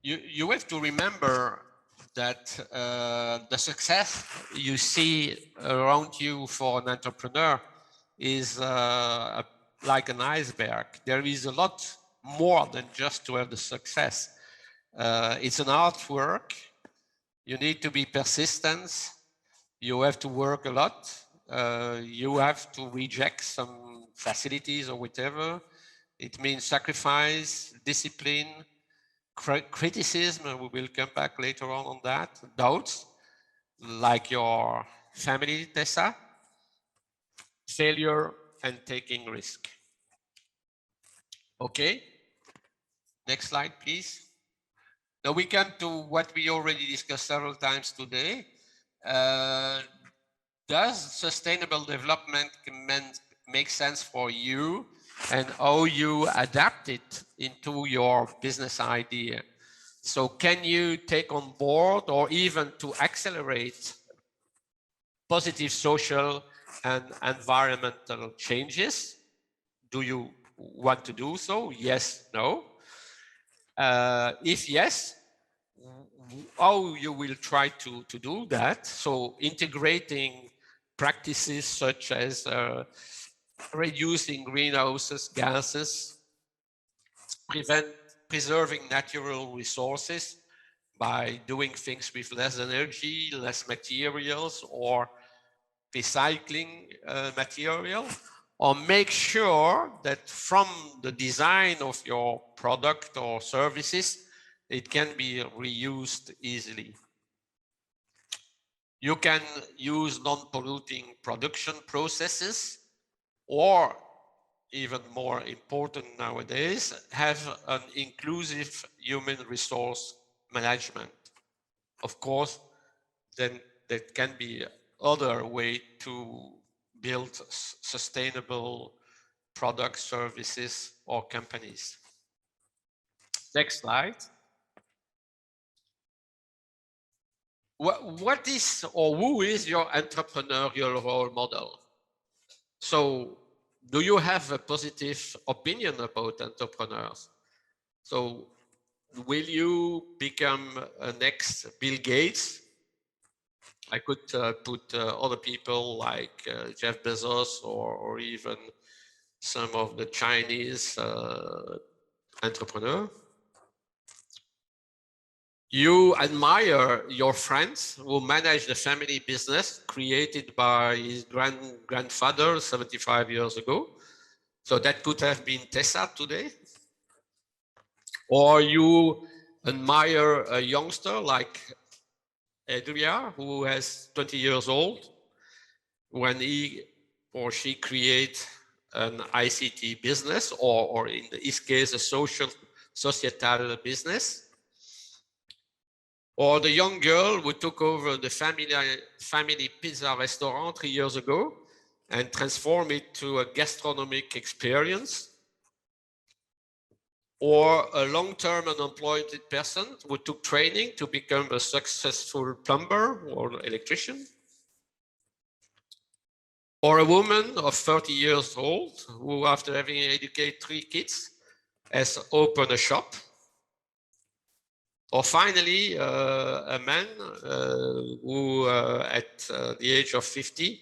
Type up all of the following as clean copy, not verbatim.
you have to remember that the success you see around you for an entrepreneur is like an iceberg. There is a lot more than just to have the success. It's an artwork. You need to be persistent. You have to work a lot. You have to reject some facilities or whatever. It means sacrifice, discipline, criticism, and we will come back later on that, doubts, like your family, Tessa, failure, and taking risk. Okay, next slide, please. Now we come to what we already discussed several times today. Does sustainable development make sense for you, and how you adapt it into your business idea? So can you take on board or even to accelerate positive social and environmental changes? Do you want to do so? Yes, no? If yes, how you will try to do that? So integrating practices such as reducing greenhouse gases, preserving natural resources by doing things with less energy, less materials, or recycling material, or make sure that from the design of your product or services, it can be reused easily. You can use non-polluting production processes, or even more important nowadays, have an inclusive human resource management. Of course, then there can be other way to build sustainable products, services, or companies. Next slide. What is or who is your entrepreneurial role model? So do you have a positive opinion about entrepreneurs? So will you become a next Bill Gates? I could put other people like Jeff Bezos or even some of the Chinese entrepreneurs. You admire your friends who manage the family business created by his grandfather 75 years ago. So that could have been Tessa today. Or you admire a youngster like Adria, who is 20 years old, when he or she creates an ICT business, or in his case, a societal business. Or the young girl who took over the family pizza restaurant 3 years ago and transformed it to a gastronomic experience. Or a long-term unemployed person who took training to become a successful plumber or electrician. Or a woman of 30 years old who, after having educated 3 kids, has opened a shop. Or finally, a man who, at the age of 50,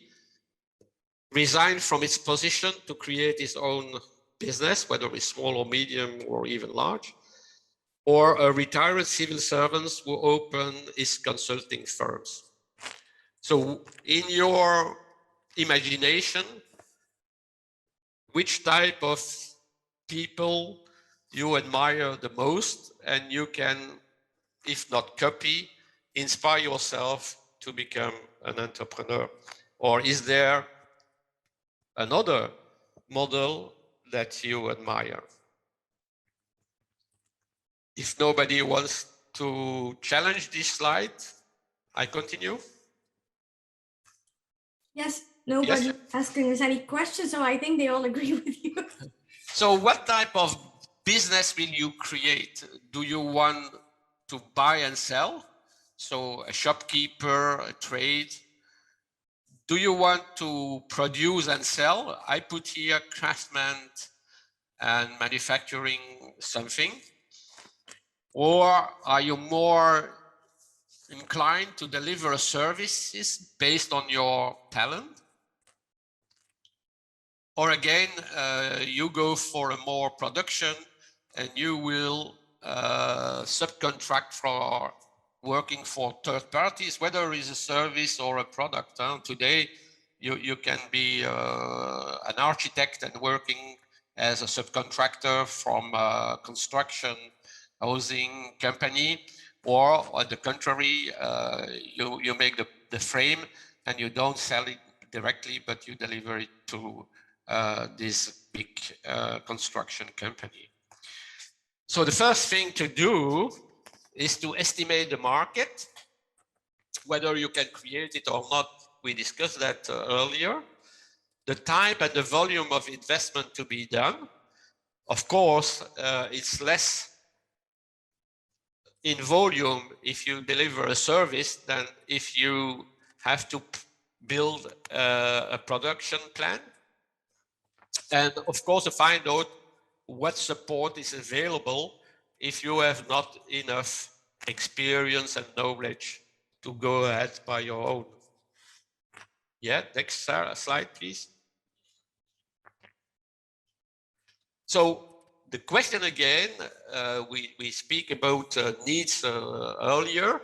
resigned from his position to create his own business, whether it's small or medium or even large. Or a retired civil servant who opened his consulting firms. So in your imagination, which type of people you admire the most, and you can, if not copy, inspire yourself to become an entrepreneur? Or is there another model that you admire? If nobody wants to challenge this slide, I continue. Yes, nobody asking us any questions, so I think they all agree with you. So what type of business will you create? Do you want to buy and sell? So a shopkeeper, a trade? Do you want to produce and sell? I put here craftsman and manufacturing something. Or are you more inclined to deliver services based on your talent? Or again, you go for a more production and you will subcontract for working for third parties, whether it's a service or a product. Today, you can be an architect and working as a subcontractor from a construction housing company, or on the contrary, you make the frame and you don't sell it directly, but you deliver it to this big construction company. So the first thing to do is to estimate the market, whether you can create it or not. We discussed that earlier. The type and the volume of investment to be done. Of course, it's less in volume if you deliver a service than if you have to build a production plan. And of course, to find out what support is available if you have not enough experience and knowledge to go ahead by your own. Yeah, next slide, please. So the question again, we speak about needs earlier.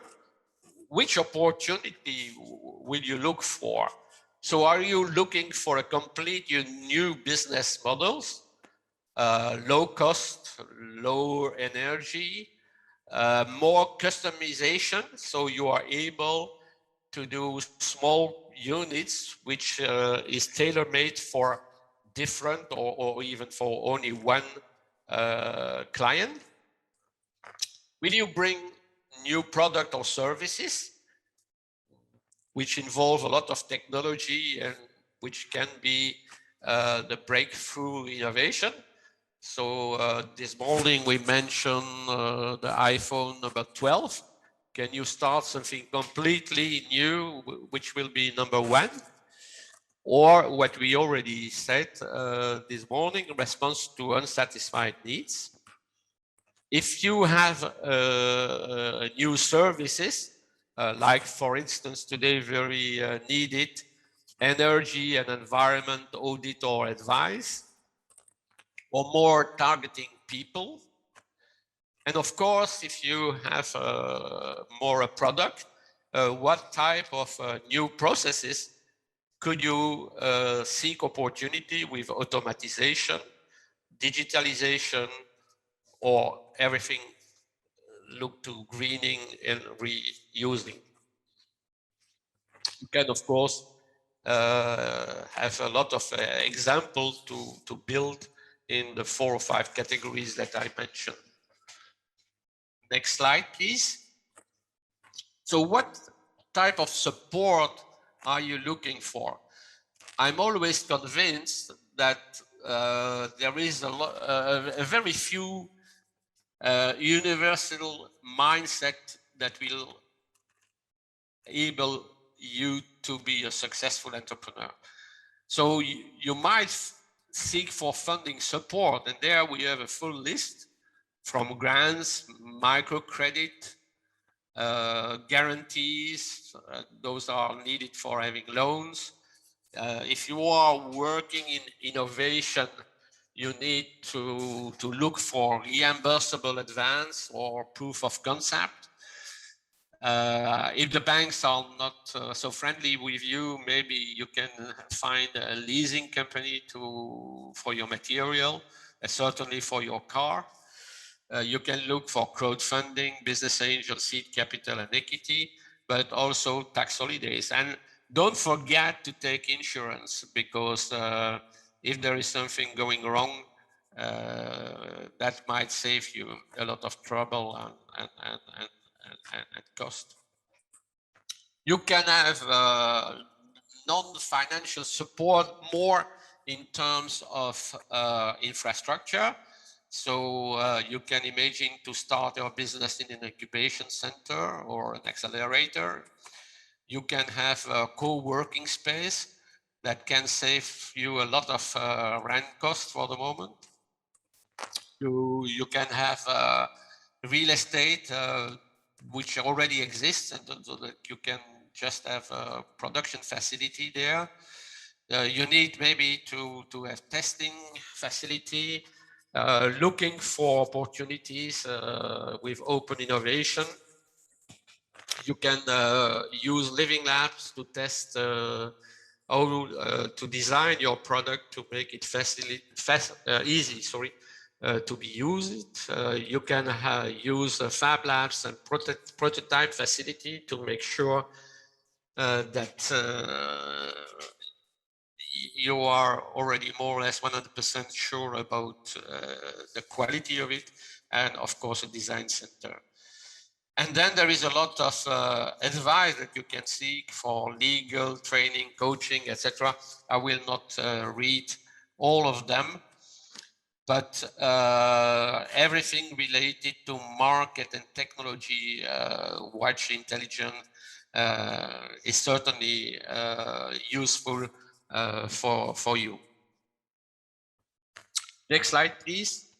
Which opportunity will you look for? So are you looking for a complete new business models, low cost, low energy, more customization, so you are able to do small units, which is tailor-made for different or even for only one client? Will you bring new product or services which involve a lot of technology and which can be the breakthrough innovation? So this morning we mentioned the iPhone number 12. Can you start something completely new, which will be number one? Or what we already said this morning, response to unsatisfied needs. If you have new services, like for instance today very needed energy and environment audit or advice, or more targeting people. And of course, if you have more a product, what type of new processes could you seek opportunity with automatization, digitalization, or everything look to greening and reusing? You can, of course, have a lot of examples to build in the 4 or 5 categories that I mentioned. Next slide, please. So what type of support are you looking for? I'm always convinced that there is a very few universal mindset that will enable you to be a successful entrepreneur. So you might seek for funding support, and there we have a full list from grants, microcredit, guarantees, those are needed for having loans. If you are working in innovation, you need to look for reimbursable advance or proof of concept. If the banks are not so friendly with you, maybe you can find a leasing company for your material, certainly for your car. You can look for crowdfunding, business angel, seed capital, and equity, but also tax holidays. And don't forget to take insurance, because if there is something going wrong, that might save you a lot of trouble and cost. You can have non-financial support more in terms of infrastructure. So you can imagine to start your business in an incubation center or an accelerator. You can have a co-working space that can save you a lot of rent costs for the moment. You can have real estate, which already exists, and so that you can just have a production facility there. You need maybe to have testing facility, looking for opportunities with open innovation. You can use living labs to test how to design your product to make it easy, to be used. You can use fab labs and prototype facility to make sure that you are already more or less 100% sure about the quality of it, and of course a design center. And then there is a lot of advice that you can seek for legal training, coaching, etc. I will not read all of them, but everything related to market and technology, watch intelligence, is certainly useful for you. Next slide, please.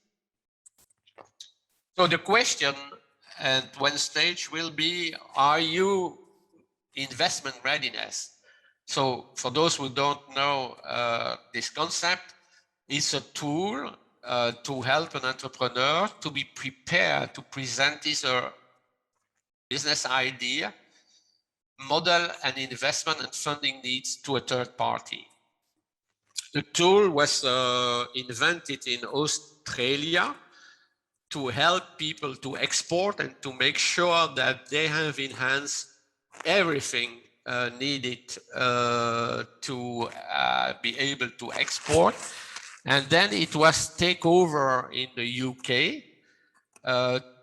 So the question at one stage will be, are you investment readiness? So for those who don't know this concept, it's a tool to help an entrepreneur to be prepared to present his business idea, model, and investment and funding needs to a third party. The tool was invented in Australia to help people to export and to make sure that they have in hands everything needed to be able to export. And then it was taken over in the UK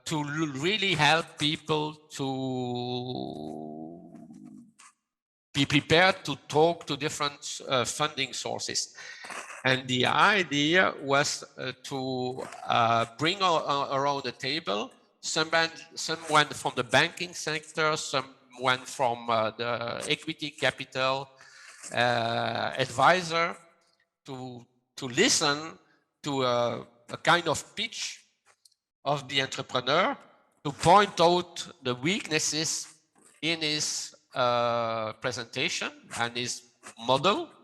to really help people to be prepared to talk to different funding sources. And the idea was to bring around the table someone from the banking sector, someone from the equity capital advisor to listen to a kind of pitch of the entrepreneur, to point out the weaknesses in his presentation and his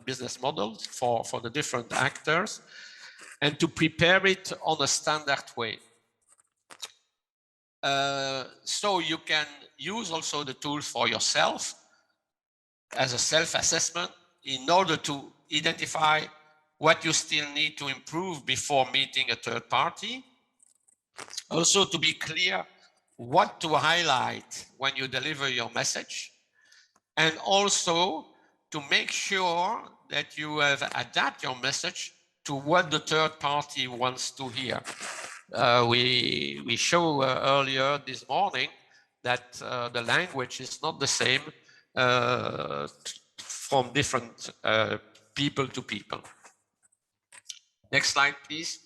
business models for the different actors, and to prepare it on a standard way. So you can use also the tool for yourself as a self-assessment in order to identify what you still need to improve before meeting a third party. Also to be clear what to highlight when you deliver your message, and also to make sure that you have adapt your message to what the third party wants to hear. We showed earlier this morning that the language is not the same from different people to people. Next slide, please.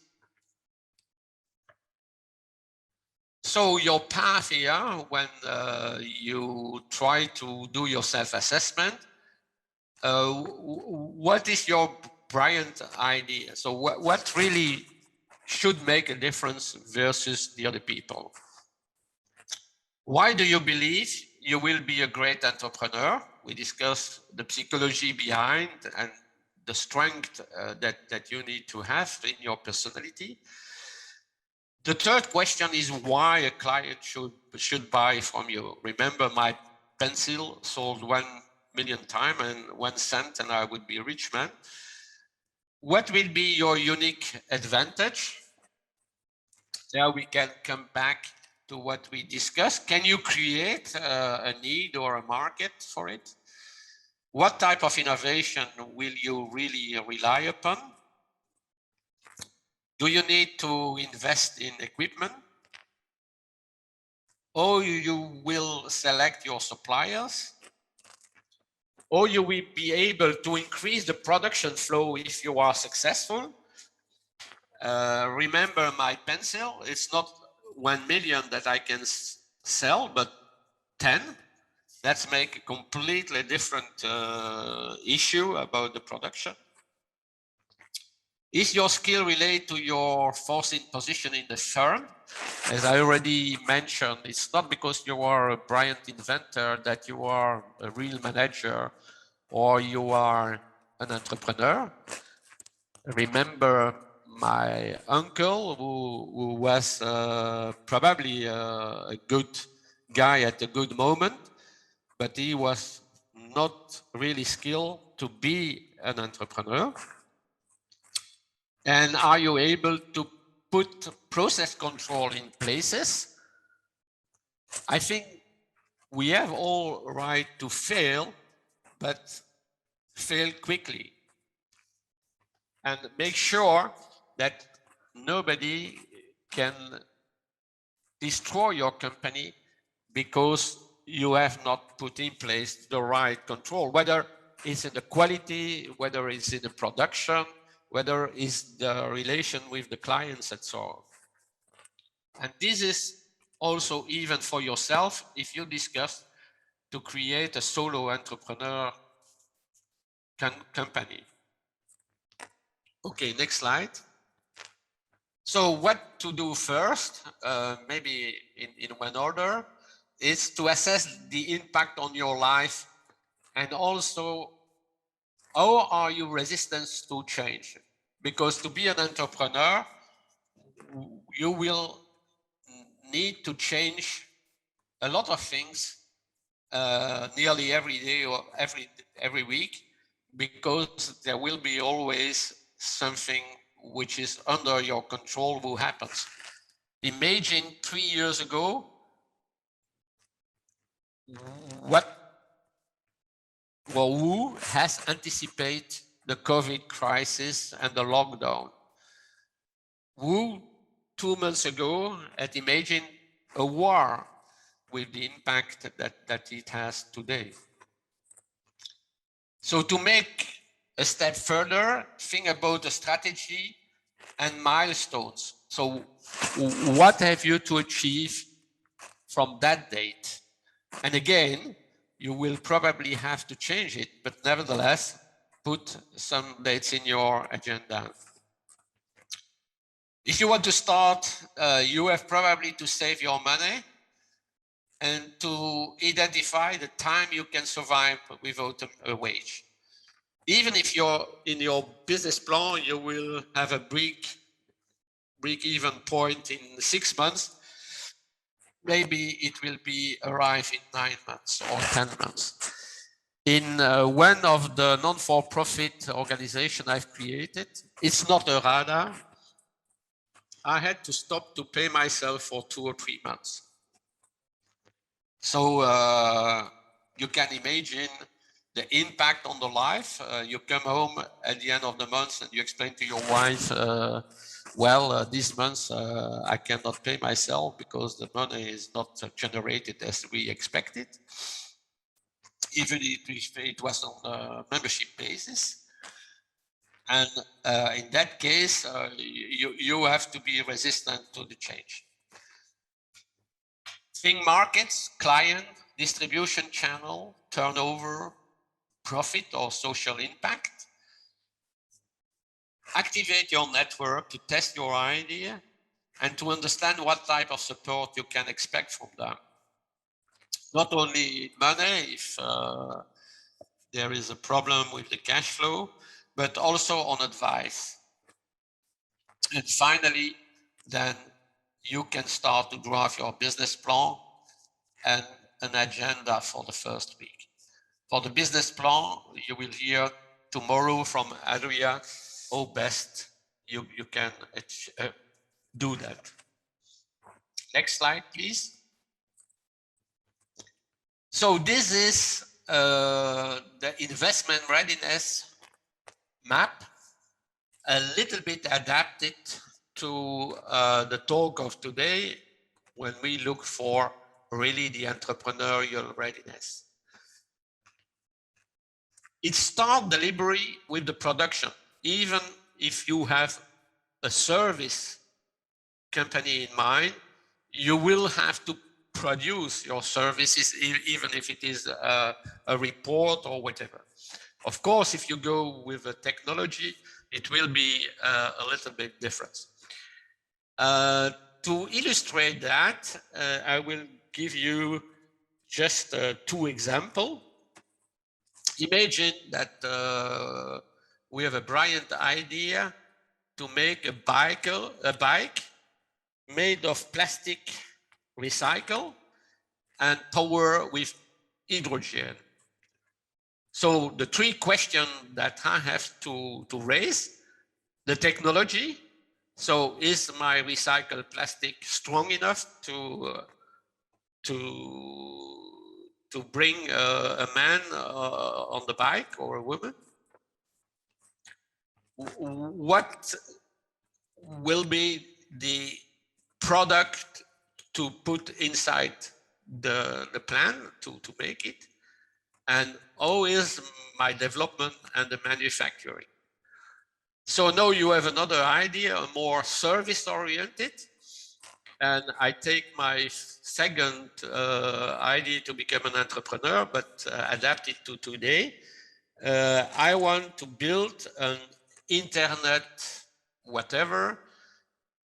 So your path here, when you try to do your self-assessment, what is your brilliant idea? So what really should make a difference versus the other people? Why do you believe you will be a great entrepreneur? We discussed the psychology behind and the strength that you need to have in your personality. The third question is why a client should buy from you. Remember, my pencil sold 1 million times and 1 cent, and I would be a rich man. What will be your unique advantage? There we can come back to what we discussed. Can you create a need or a market for it? What type of innovation will you really rely upon? Do you need to invest in equipment? Or you will select your suppliers? Or you will be able to increase the production flow if you are successful? Remember my pencil, it's not 1 million that I can sell, but 10. Let's make a completely different issue about the production. Is your skill related to your forcing position in the firm? As I already mentioned, it's not because you are a brilliant inventor that you are a real manager or you are an entrepreneur. Remember my uncle who was probably a good guy at a good moment, but he was not really skilled to be an entrepreneur. And are you able to put process control in places? I think we have all right to fail, but fail quickly. And make sure that nobody can destroy your company because you have not put in place the right control, whether it's in the quality, whether it's in the production, whether it's the relation with the clients and so on. And this is also even for yourself if you discuss to create a solo entrepreneur company. Okay, next slide. So what to do first, maybe in one order, is to assess the impact on your life and also how are you resistant to change? Because to be an entrepreneur, you will need to change a lot of things nearly every day or every week, because there will be always something which is under your control who happens. Imagine 3 years ago, who has anticipated the COVID crisis and the lockdown? Who 2 months ago had imagined a war with the impact that it has today? So to make a step further, think about the strategy and milestones. So what have you to achieve from that date? And again, you will probably have to change it, but nevertheless, put some dates in your agenda. If you want to start, you have probably to save your money and to identify the time you can survive without a wage. Even if you're in your business plan, you will have a break-even point in 6 months. Maybe it will be arrive in 9 months or 10 months. In one of the non-for-profit organization I've created, it's not EURADA, I had to stop to pay myself for 2 or 3 months. So you can imagine the impact on the life. You come home at the end of the month and you explain to your wife, this month I cannot pay myself because the money is not generated as we expected, even if it was on a membership basis. And in that case, you have to be resistant to the change. Think markets, client, distribution channel, turnover, profit or social impact. Activate your network to test your idea and to understand what type of support you can expect from them. Not only money, if there is a problem with the cash flow, but also on advice. And finally, then you can start to draft your business plan and an agenda for the first week. For the business plan, you will hear tomorrow from Adria how best you can do that. Next slide, please. So this is the investment readiness map, a little bit adapted to the talk of today when we look for really the entrepreneurial readiness. It starts deliberately with the production. Even if you have a service company in mind, you will have to produce your services, even if it is a report or whatever. Of course, if you go with a technology, it will be a little bit different. To illustrate that, I will give you just 2 examples. Imagine that we have a brilliant idea to make a bike made of plastic recycle and power with hydrogen. So the 3 questions that I have to raise: the technology. So is my recycled plastic strong enough to bring a man on the bike or a woman? What will be the product to put inside the plan to make it? And how is my development and the manufacturing? So now you have another idea, a more service oriented. And I take my second idea to become an entrepreneur, but adapt it to today. I want to build an internet, whatever,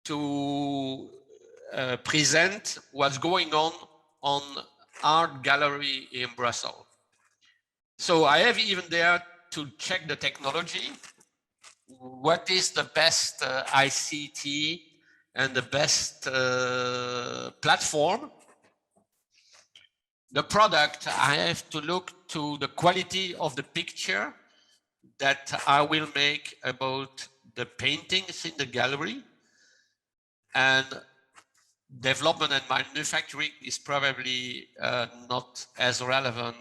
to present what's going on art gallery in Brussels. So I have even there to check the technology. What is the best ICT and the best platform? The product, I have to look to the quality of the picture that I will make about the paintings in the gallery. And development and manufacturing is probably not as relevant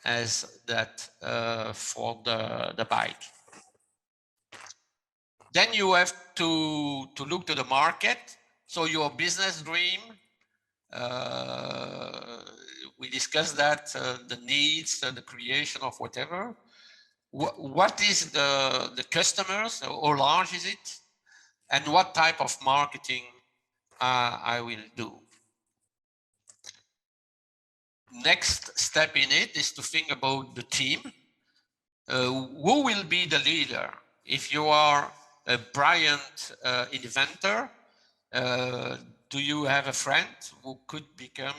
as that for the bike. Then you have to look to the market. So your business dream, we discussed that, the needs, the creation of whatever. What is the customers, how large is it? And what type of marketing I will do. Next step in it is to think about the team. Who will be the leader? If you are a brilliant inventor, do you have a friend who could become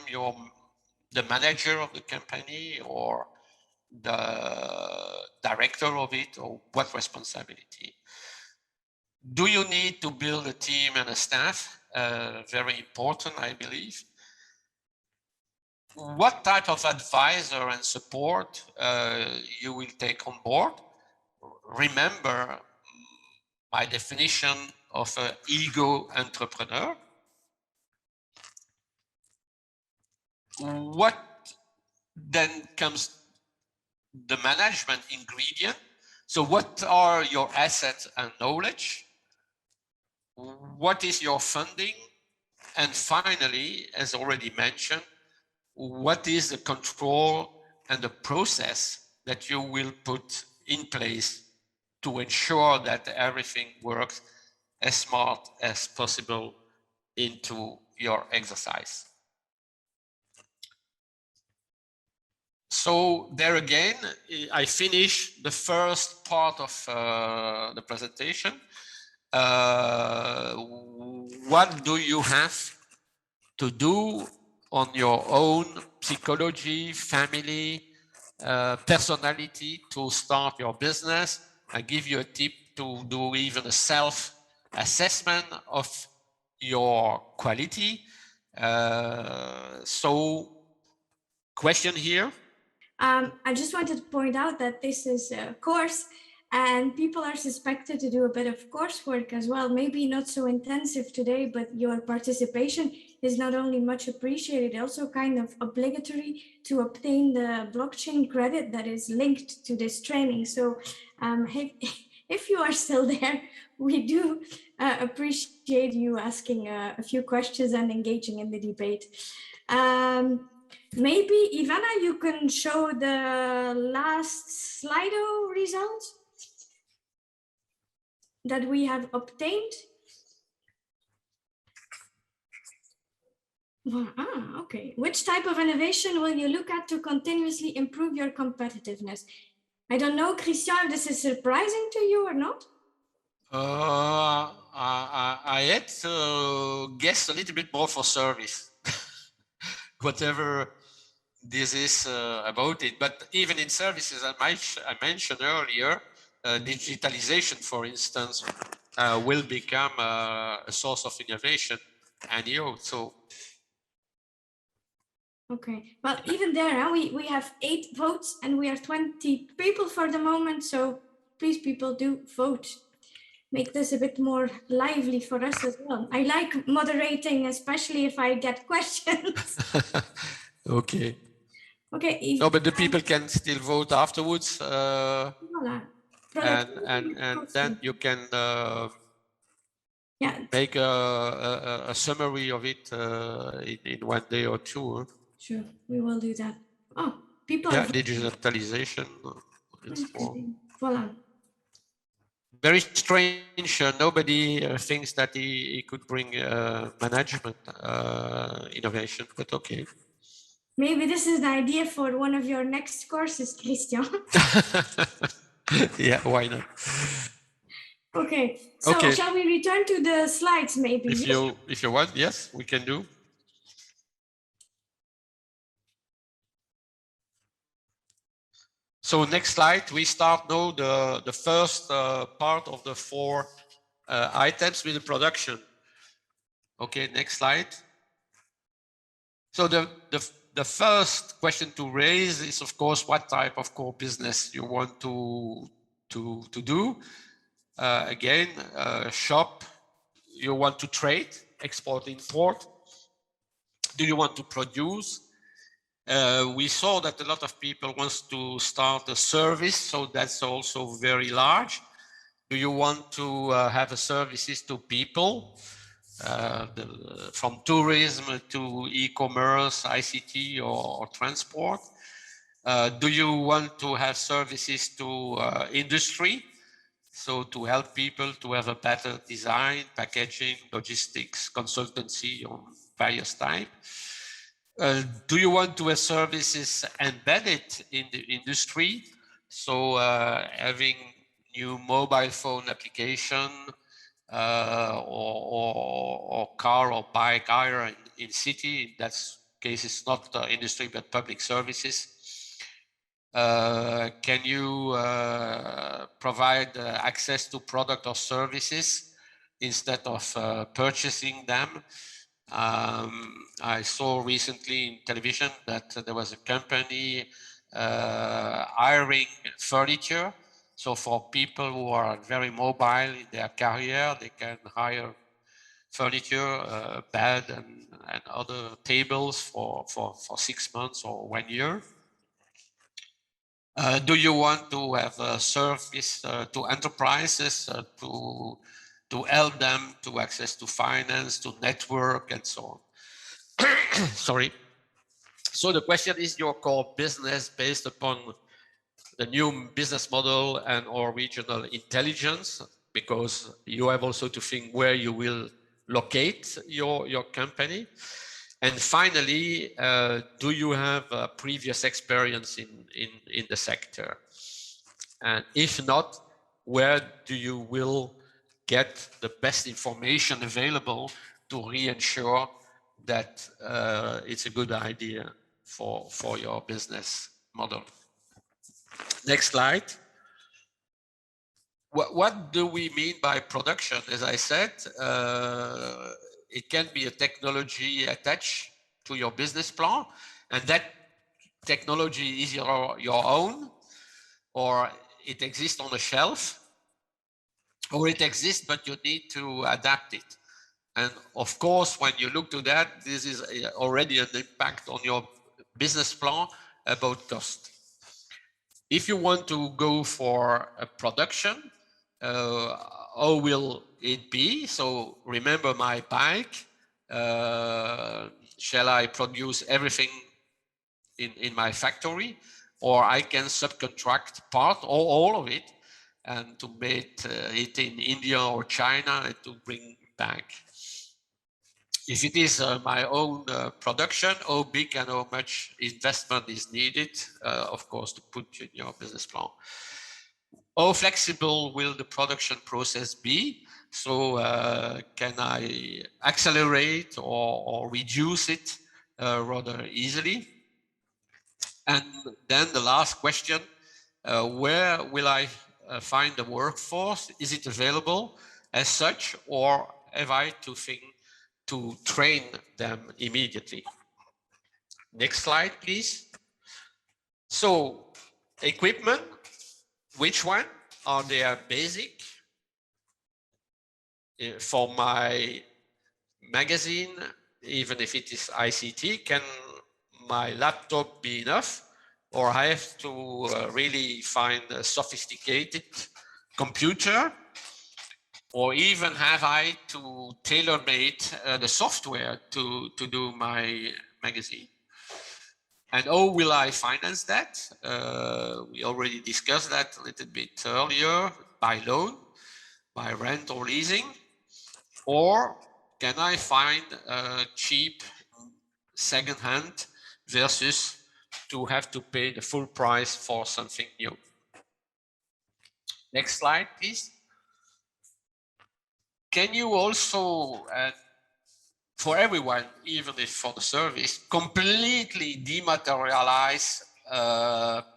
the manager of the company or the director of it, or what responsibility? Do you need to build a team and a staff? Very important, I believe. What type of advisor and support you will take on board? Remember my definition of an ego entrepreneur. What then comes the management ingredient? So what are your assets and knowledge? What is your funding? And finally, as already mentioned, what is the control and the process that you will put in place to ensure that everything works as smart as possible into your exercise? So there again, I finish the first part of the presentation. What do you have to do on your own psychology, family, personality to start your business? I give you a tip to do even a self-assessment of your quality. So, question here? I just wanted to point out that this is a course and people are suspected to do a bit of coursework as well. Maybe not so intensive today, but your participation is not only much appreciated, also kind of obligatory to obtain the blockchain credit that is linked to this training. So if you are still there, we do appreciate you asking a few questions and engaging in the debate. Maybe Ivana, you can show the last Slido results that we have obtained. Okay. Which type of innovation will you look at to continuously improve your competitiveness? I don't know, Cristian, if this is surprising to you or not. I had to guess a little bit more for service, whatever this is about it. But even in services, I mentioned earlier, digitalization, for instance, will become a source of innovation and so. Okay, well, even there, we have 8 votes and we are 20 people for the moment. So please, people, do vote. Make this a bit more lively for us as well. I like moderating, especially if I get questions. Okay. Okay. No, but the people can still vote afterwards. Voilà. And then you can make a summary of it in 1 day or 2. Huh? Sure, we will do that. Oh, people. Yeah, digitalization. Voila. Very strange. Nobody thinks that he could bring management innovation, but okay. Maybe this is the idea for one of your next courses, Cristian. Yeah, why not? Okay, so okay. Shall we return to the slides maybe? If you want, yes, we can do. So next slide, we start now the first part of the 4 items with the production. Okay, next slide. So the first question to raise is, of course, what type of core business you want to do. Again, shop, you want to trade, export, import. Do you want to produce? We saw that a lot of people wants to start a service, so that's also very large. Do you want to have a services to people, from tourism to e-commerce, ICT or transport? Do you want to have services to industry? So to help people to have a better design, packaging, logistics, consultancy on various types? Do you want to have services embedded in the industry? So having new mobile phone application or car or bike hire in city. In that case, it's not industry but public services. Can you provide access to product or services instead of purchasing them? I saw recently in television that there was a company hiring furniture. So for people who are very mobile in their career, they can hire furniture, bed and other tables for 6 months or 1 year. Do you want to have a service to enterprises to help them to access to finance, to network and so on? Sorry. So the question is your core business based upon the new business model and or regional intelligence, because you have also to think where you will locate your company. And finally, do you have a previous experience in the sector? And if not, where do you will get the best information available to reassure that it's a good idea for your business model? Next slide. What do we mean by production? As I said, it can be a technology attached to your business plan, and that technology is your own, or it exists on the shelf, or it exists but you need to adapt it. And of course, when you look to that, this is already an impact on your business plan about cost. If you want to go for a production, how will it be? So remember my bike. Shall I produce everything in my factory, or I can subcontract part or all of it and to make it in India or China and to bring back? If it is my own production, how big and how much investment is needed, of course, to put in your business plan? How flexible will the production process be? So can I accelerate or reduce it rather easily? And then the last question, where will I find the workforce? Is it available as such, or have I to think to train them immediately? Next slide, please. So equipment, which one are they basic? For my magazine, even if it is ICT, can my laptop be enough? Or I have to really find a sophisticated computer? Or even have I to tailor-made the software to do my magazine? And how will I finance that? We already discussed that a little bit earlier, by loan, by rent or leasing, or can I find a cheap second-hand versus to have to pay the full price for something new? Next slide, please. Can you also, for everyone, even if for the service, completely dematerialize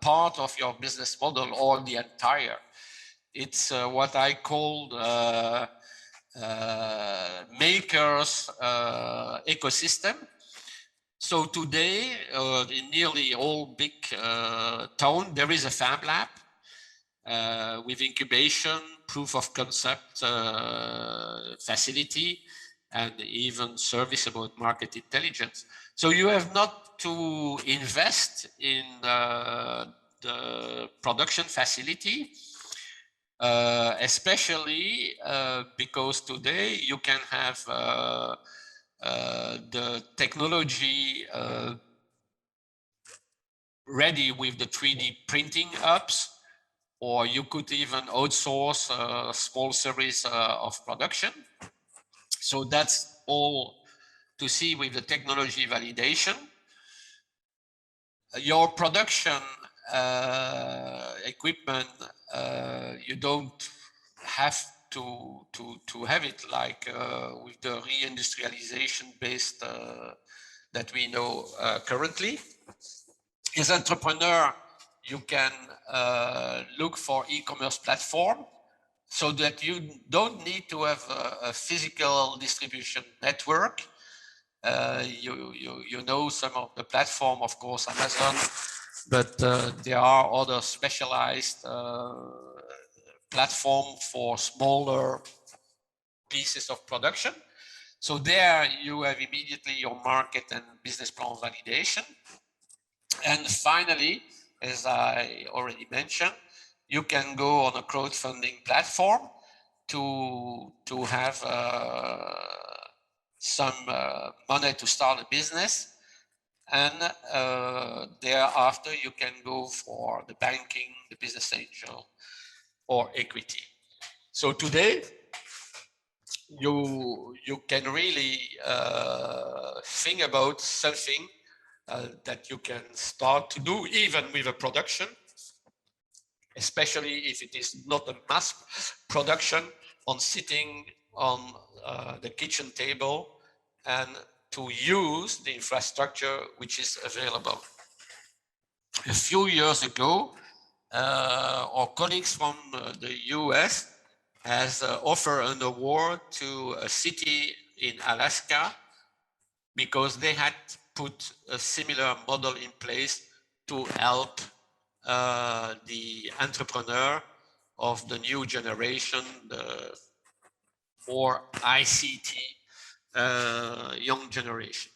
part of your business model or the entire? It's what I call makers ecosystem. So today, in nearly all big towns, there is a fab lab with incubation, proof of concept facility, and even service about market intelligence. So you have not to invest in the production facility, especially because today you can have the technology ready with the 3D printing apps, or you could even outsource a small series of production. So that's all to see with the technology validation. Your production equipment, you don't have to have it like with the reindustrialization based that we know currently. As an entrepreneur, you can look for e-commerce platform so that you don't need to have a physical distribution network. You know some of the platform, of course, Amazon, but there are other specialized platform for smaller pieces of production. So there you have immediately your market and business plan validation. And finally, as I already mentioned, you can go on a crowdfunding platform to have some money to start a business. And thereafter, you can go for the banking, the business angel, or equity. So today, you can really think about something that you can start to do even with a production, especially if it is not a mass production, on sitting on the kitchen table and to use the infrastructure which is available. A few years ago, our colleagues from the US has offered an award to a city in Alaska because they had put a similar model in place to help the entrepreneur of the new generation, the more ICT young generation.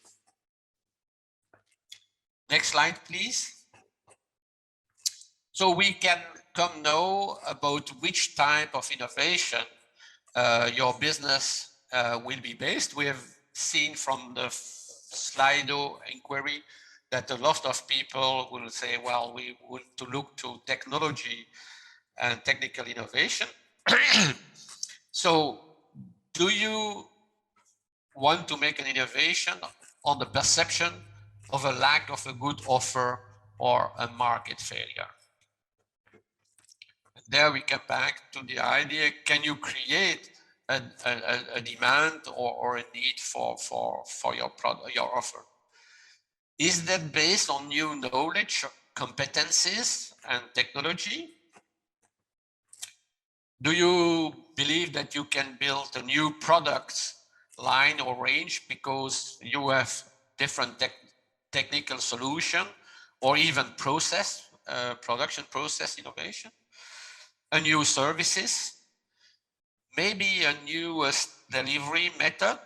Next slide, please. So we can come know about which type of innovation your business will be based. We have seen from the Slido inquiry that a lot of people will say, well, we want to look to technology and technical innovation. So do you want to make an innovation on the perception of a lack of a good offer or a market failure? there we come back to the idea, can you create a demand or a need for your product, your offer? Is that based on new knowledge, competencies, and technology? Do you believe that you can build a new product line or range because you have different technical solution or even process, production process innovation? A new services? Maybe a new delivery method.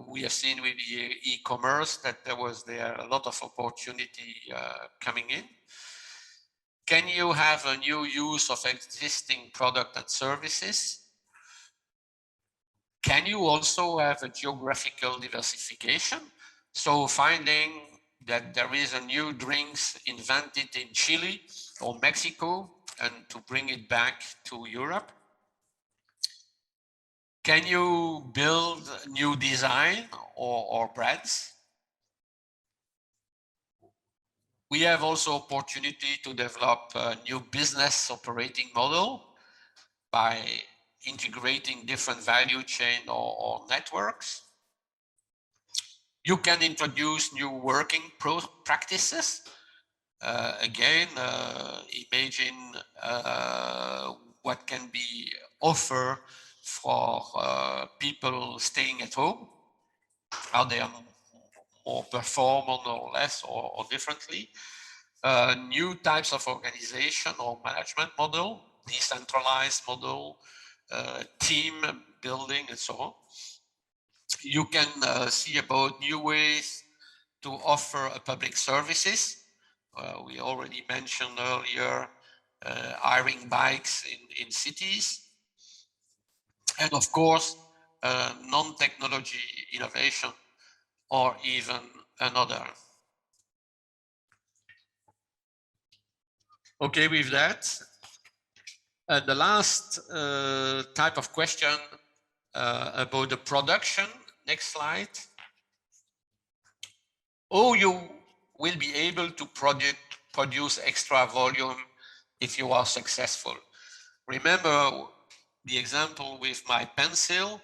We have seen with the e-commerce that there was a lot of opportunity coming in. Can you have a new use of existing product and services? Can you also have a geographical diversification? So finding that there is a new drinks invented in Chile or Mexico and to bring it back to Europe. Can you build new design or brands? We have also opportunity to develop a new business operating model by integrating different value chain or networks. You can introduce new working practices. Again, imagine what can be offered for people staying at home. Are they more performant or less or differently? New types of organization or management model, decentralized model, team building, and so on. You can see about new ways to offer public services. We already mentioned earlier hiring bikes in cities. And of course, non-technology innovation or even another. Okay, with that, the last type of question about the production. Next slide. Oh, you will be able to produce extra volume if you are successful. Remember the example with my pencil,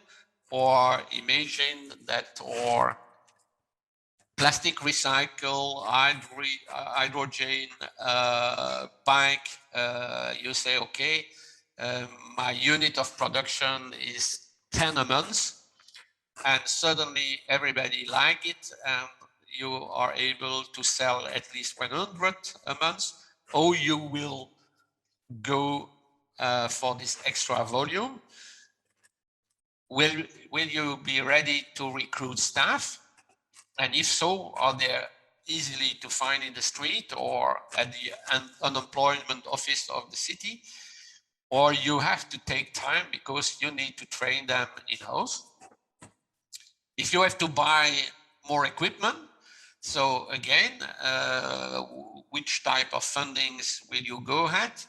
or imagine that, or plastic recycle, hydrogen bike. You say, okay, my unit of production is 10 a month, and suddenly everybody like it, and you are able to sell at least 100 a month, or you will go for this extra volume. Will you be ready to recruit staff? And if so, are they easily to find in the street or at the unemployment office of the city? Or you have to take time because you need to train them in-house? If you have to buy more equipment, so again, which type of fundings will you go at?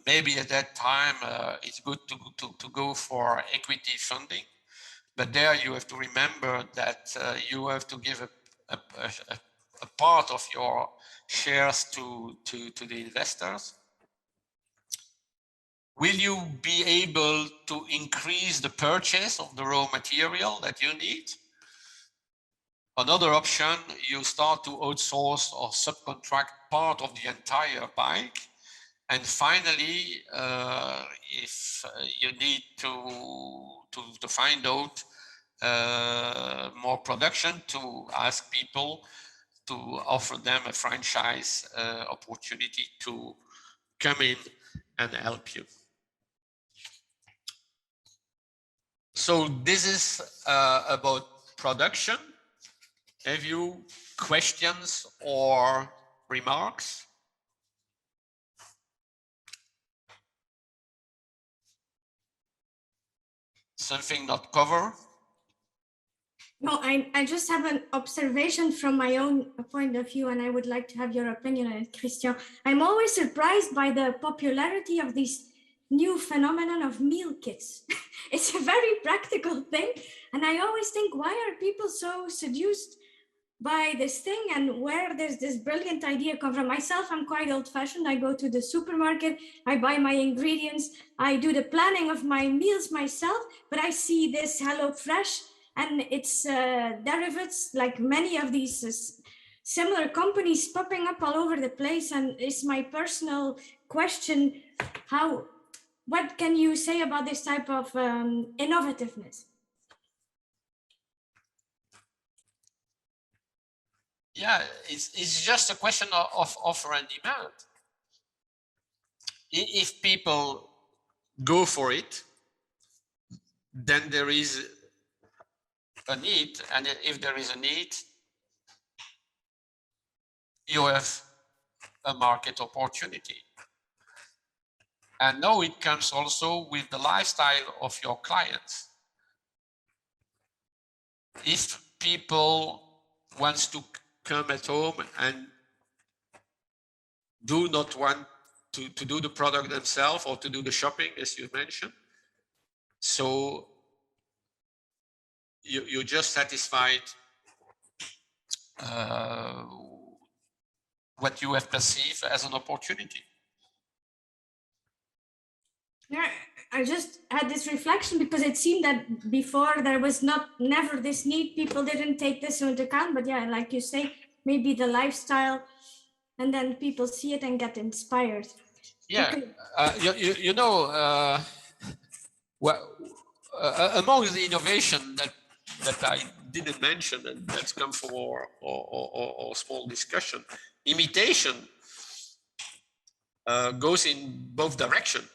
Maybe at that time, it's good to go for equity funding. But there you have to remember that you have to give a part of your shares to the investors. Will you be able to increase the purchase of the raw material that you need? Another option, you start to outsource or subcontract part of the entire bike. And finally, if you need to find out more production, to ask people to offer them a franchise opportunity to come in and help you. So this is about production. Have you questions or remarks? Something not covered? No, I just have an observation from my own point of view, and I would like to have your opinion on it, Cristian. I'm always surprised by the popularity of this new phenomenon of meal kits. It's a very practical thing, and I always think, why are people so seduced buy this thing, and where does this brilliant idea come from? Myself, I'm quite old-fashioned. I go to the supermarket, I buy my ingredients, I do the planning of my meals myself, but I see this HelloFresh and its derivatives, like many of these similar companies popping up all over the place. And it's my personal question, what can you say about this type of innovativeness? Yeah, it's just a question of offer and demand. If people go for it, then there is a need, and if there is a need, you have a market opportunity. And now it comes also with the lifestyle of your clients. If people want to come at home and do not want to do the product themselves or to do the shopping, as you mentioned, so you just satisfied what you have perceived as an opportunity. Yeah, I just had this reflection because it seemed that before there was never this need. People didn't take this into account, but yeah, like you say, maybe the lifestyle, and then people see it and get inspired. Yeah, okay. you know, well, among the innovation that I didn't mention and that's come for our small discussion, imitation goes in both directions.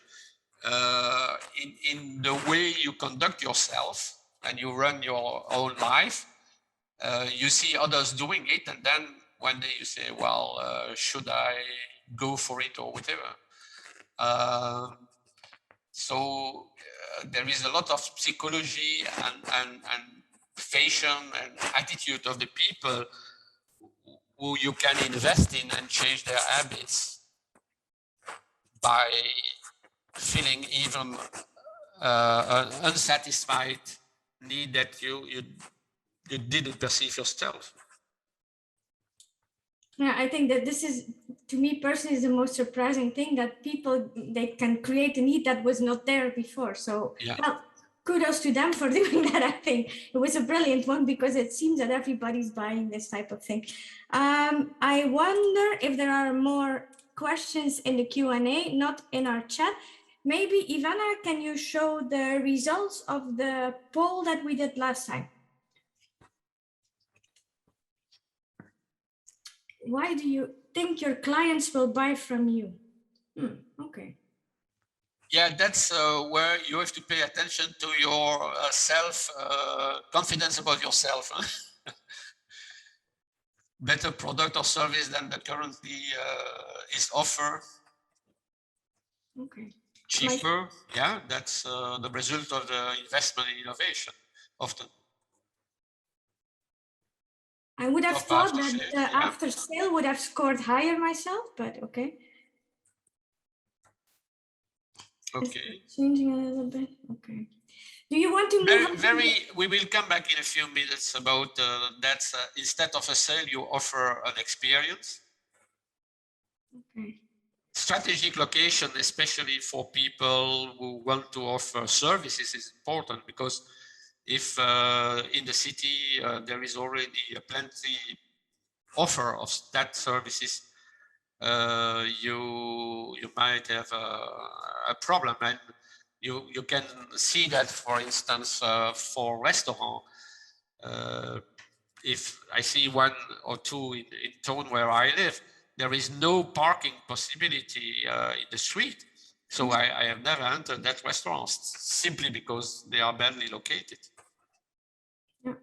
In the way you conduct yourself and you run your own life, you see others doing it, and then one day you say, well, should I go for it or whatever? So there is a lot of psychology and fashion and attitude of the people who you can invest in and change their habits by feeling even an unsatisfied need that you didn't perceive yourself. Yeah, I think that this is, to me personally, is the most surprising thing, that people, they can create a need that was not there before. So, yeah. Well, kudos to them for doing that. I think it was a brilliant one because it seems that everybody's buying this type of thing. I wonder if there are more questions in the Q&A, not in our chat. Maybe Ivana, can you show the results of the poll that we did last time? Why do you think your clients will buy from you? Okay. Yeah, that's where you have to pay attention to your confidence about yourself. Better product or service than that currently is offered. Okay. Cheaper, yeah, that's the result of the investment in innovation, often. I would have thought that after sale would have scored higher myself, but okay. Okay. Changing a little bit. Okay. Do you want to move? We will come back in a few minutes about that. Instead of a sale, you offer an experience. Okay. Strategic location, especially for people who want to offer services, is important, because if in the city there is already a plenty offer of that services, you might have a problem. And you can see that, for instance, for restaurant, if I see one or two in town where I live, there is no parking possibility in the street. So I have never entered that restaurant simply because they are badly located. Yeah,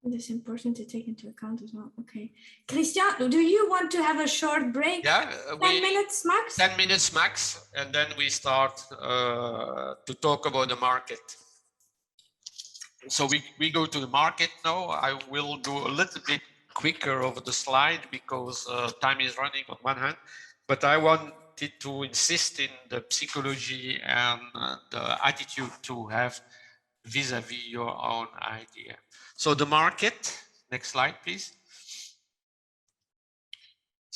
it is important to take into account as well. Okay. Cristian, do you want to have a short break? Yeah, 10 minutes max? 10 minutes max, and then we start to talk about the market. So we go to the market now. I will go a little bit quicker over the slide because time is running on one hand, but I wanted to insist in the psychology and the attitude to have vis-a-vis your own idea. So the market, next slide, please.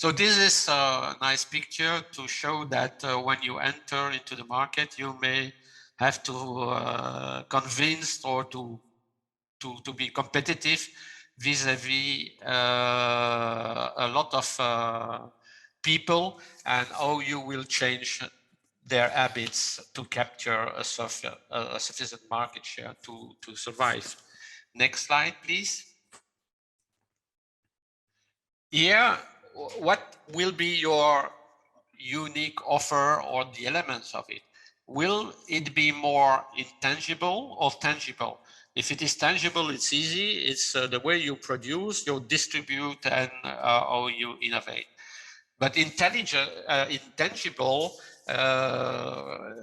So this is a nice picture to show that when you enter into the market, you may have to convince or to be competitive vis-a-vis a lot of people, and how you will change their habits to capture a sufficient market share to survive. Next slide, please. Here, what will be your unique offer or the elements of it? Will it be more intangible or tangible? If it is tangible, it's easy. It's the way you produce, you distribute, and how you innovate. But intangible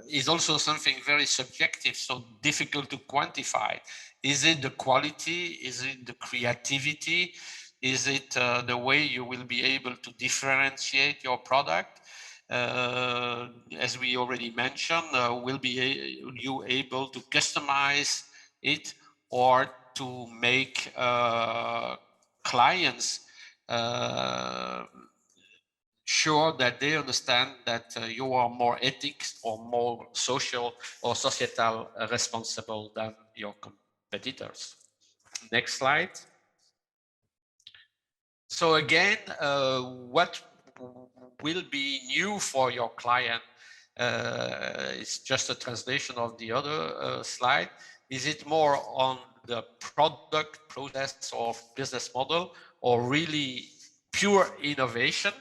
is also something very subjective, so difficult to quantify. Is it the quality? Is it the creativity? Is it the way you will be able to differentiate your product? As we already mentioned, will you able to customize it or to make clients sure that they understand that you are more ethics or more social or societal responsible than your competitors. Next slide. So again, what will be new for your client? It's just a translation of the other slide. Is it more on the product, process, or business model, or really pure innovation?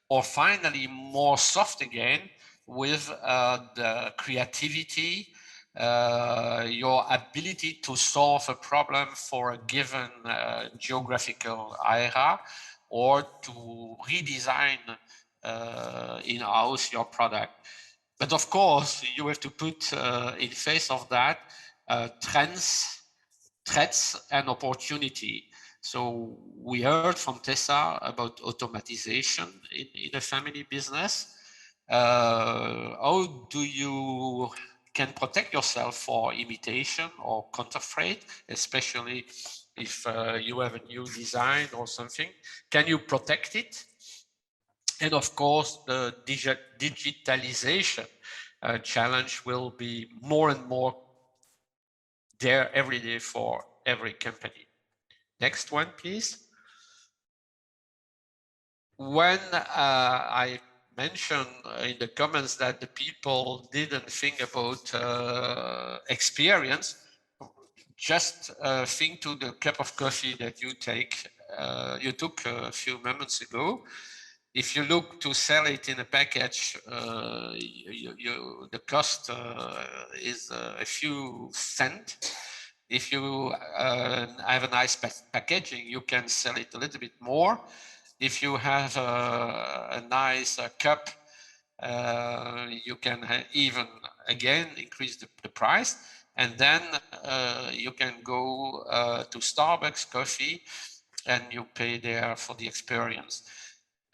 Or finally, more soft again with the creativity, your ability to solve a problem for a given geographical area, or to redesign in-house your product. But of course, you have to put in face of that trends, threats, and opportunity. So we heard from Tessa about automatization in a family business. How do you can protect yourself for imitation or counterfeit, especially if you have a new design or something? Can you protect it? And of course, the digitalization challenge will be more and more there every day for every company. Next one, please. When I mentioned in the comments that the people didn't think about experience, just think to the cup of coffee that you took a few moments ago. If you look to sell it in a package, the cost is a few cents. If you have a nice packaging, you can sell it a little bit more. If you have a nice cup, you can even again increase the price. And then you can go to Starbucks coffee and you pay there for the experience.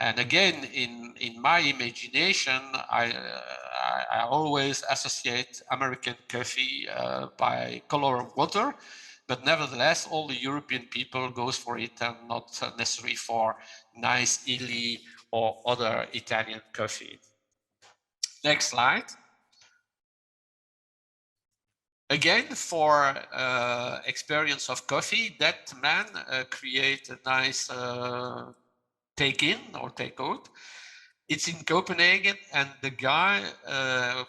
And again, in my imagination, I always associate American coffee by color of water, but nevertheless, all the European people goes for it and not necessarily for nice Illy or other Italian coffee. Next slide. Again, for experience of coffee, that man create a nice take-in or take-out. It's in Copenhagen, and the guy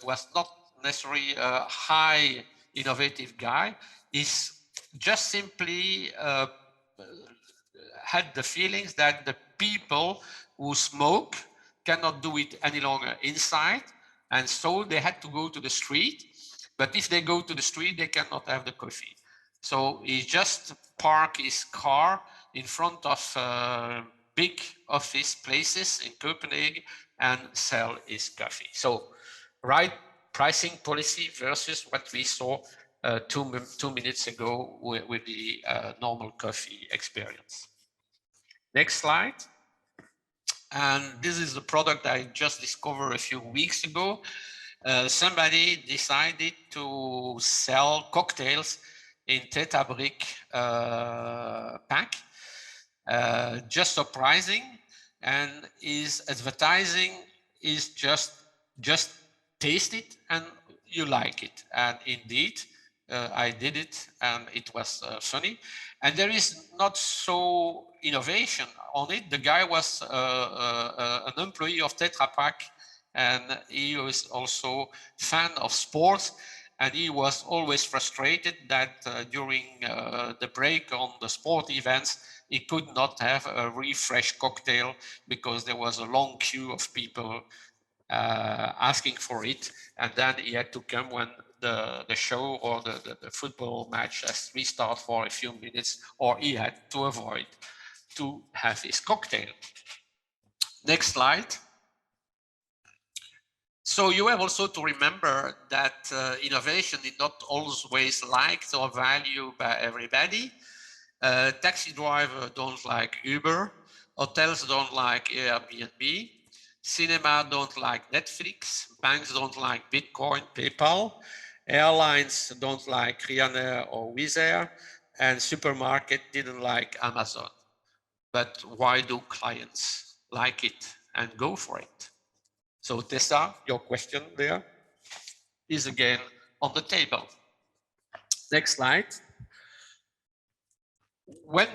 was not necessarily a high innovative guy. He's just simply had the feelings that the people who smoke cannot do it any longer inside, and so they had to go to the street. But if they go to the street, they cannot have the coffee. So he just park his car in front of big office places in Copenhagen and sell his coffee. So right pricing policy versus what we saw 2 minutes ago with the normal coffee experience. Next slide. And this is the product I just discovered a few weeks ago. Somebody decided to sell cocktails in Tetrabrick pack. Just surprising. and his advertising is just taste it and you like it. And indeed, I did it and it was funny. And there is not so innovation on it. The guy was an employee of Tetra Pak, and he was also fan of sports. And he was always frustrated that during the break on the sport events, he could not have a refresh cocktail because there was a long queue of people asking for it. And then he had to come when the show or the football match has restarted for a few minutes, or he had to avoid to have his cocktail. Next slide. So you have also to remember that innovation is not always liked or valued by everybody. Taxi drivers don't like Uber, hotels don't like Airbnb, cinema don't like Netflix, banks don't like Bitcoin, PayPal, airlines don't like Ryanair or Wizz Air, and supermarket didn't like Amazon. But why do clients like it and go for it? So Tessa, your question there is again on the table. Next slide. When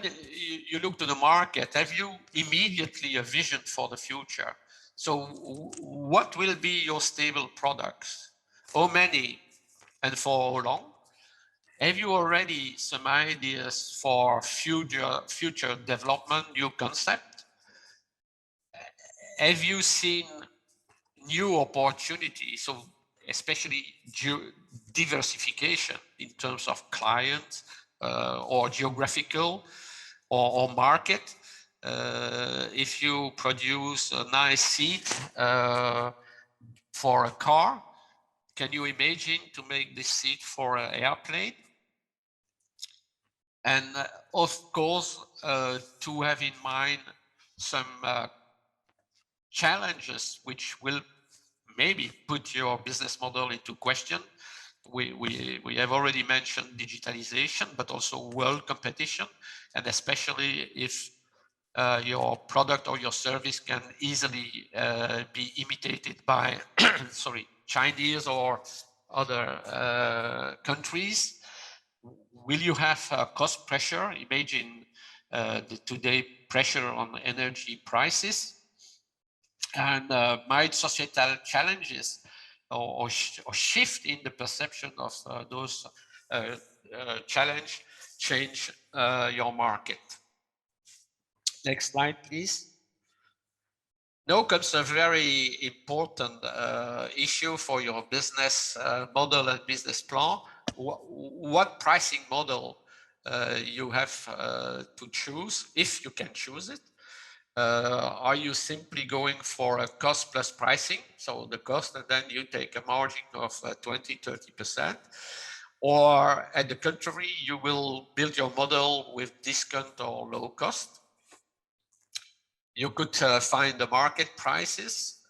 you look to the market, have you immediately a vision for the future? So what will be your stable products? How many and for how long? Have you already some ideas for future development, new concept? Have you seen new opportunities, so especially diversification in terms of clients or geographical or market? If you produce a nice seat for a car, can you imagine to make this seat for an airplane? And of course, to have in mind some challenges which will maybe put your business model into question. We have already mentioned digitalization, but also world competition, and especially if your product or your service can easily be imitated by sorry, Chinese or other countries. Will you have cost pressure? Imagine the today pressure on energy prices, and might societal challenges or shift in the perception of those challenge change your market. Next slide, please. Now comes a very important issue for your business model and business plan. What pricing model you have to choose, if you can choose it. Are you simply going for a cost plus pricing? So the cost, and then you take a margin of 20–30%. Or at the contrary, you will build your model with discount or low cost. You could find the market prices.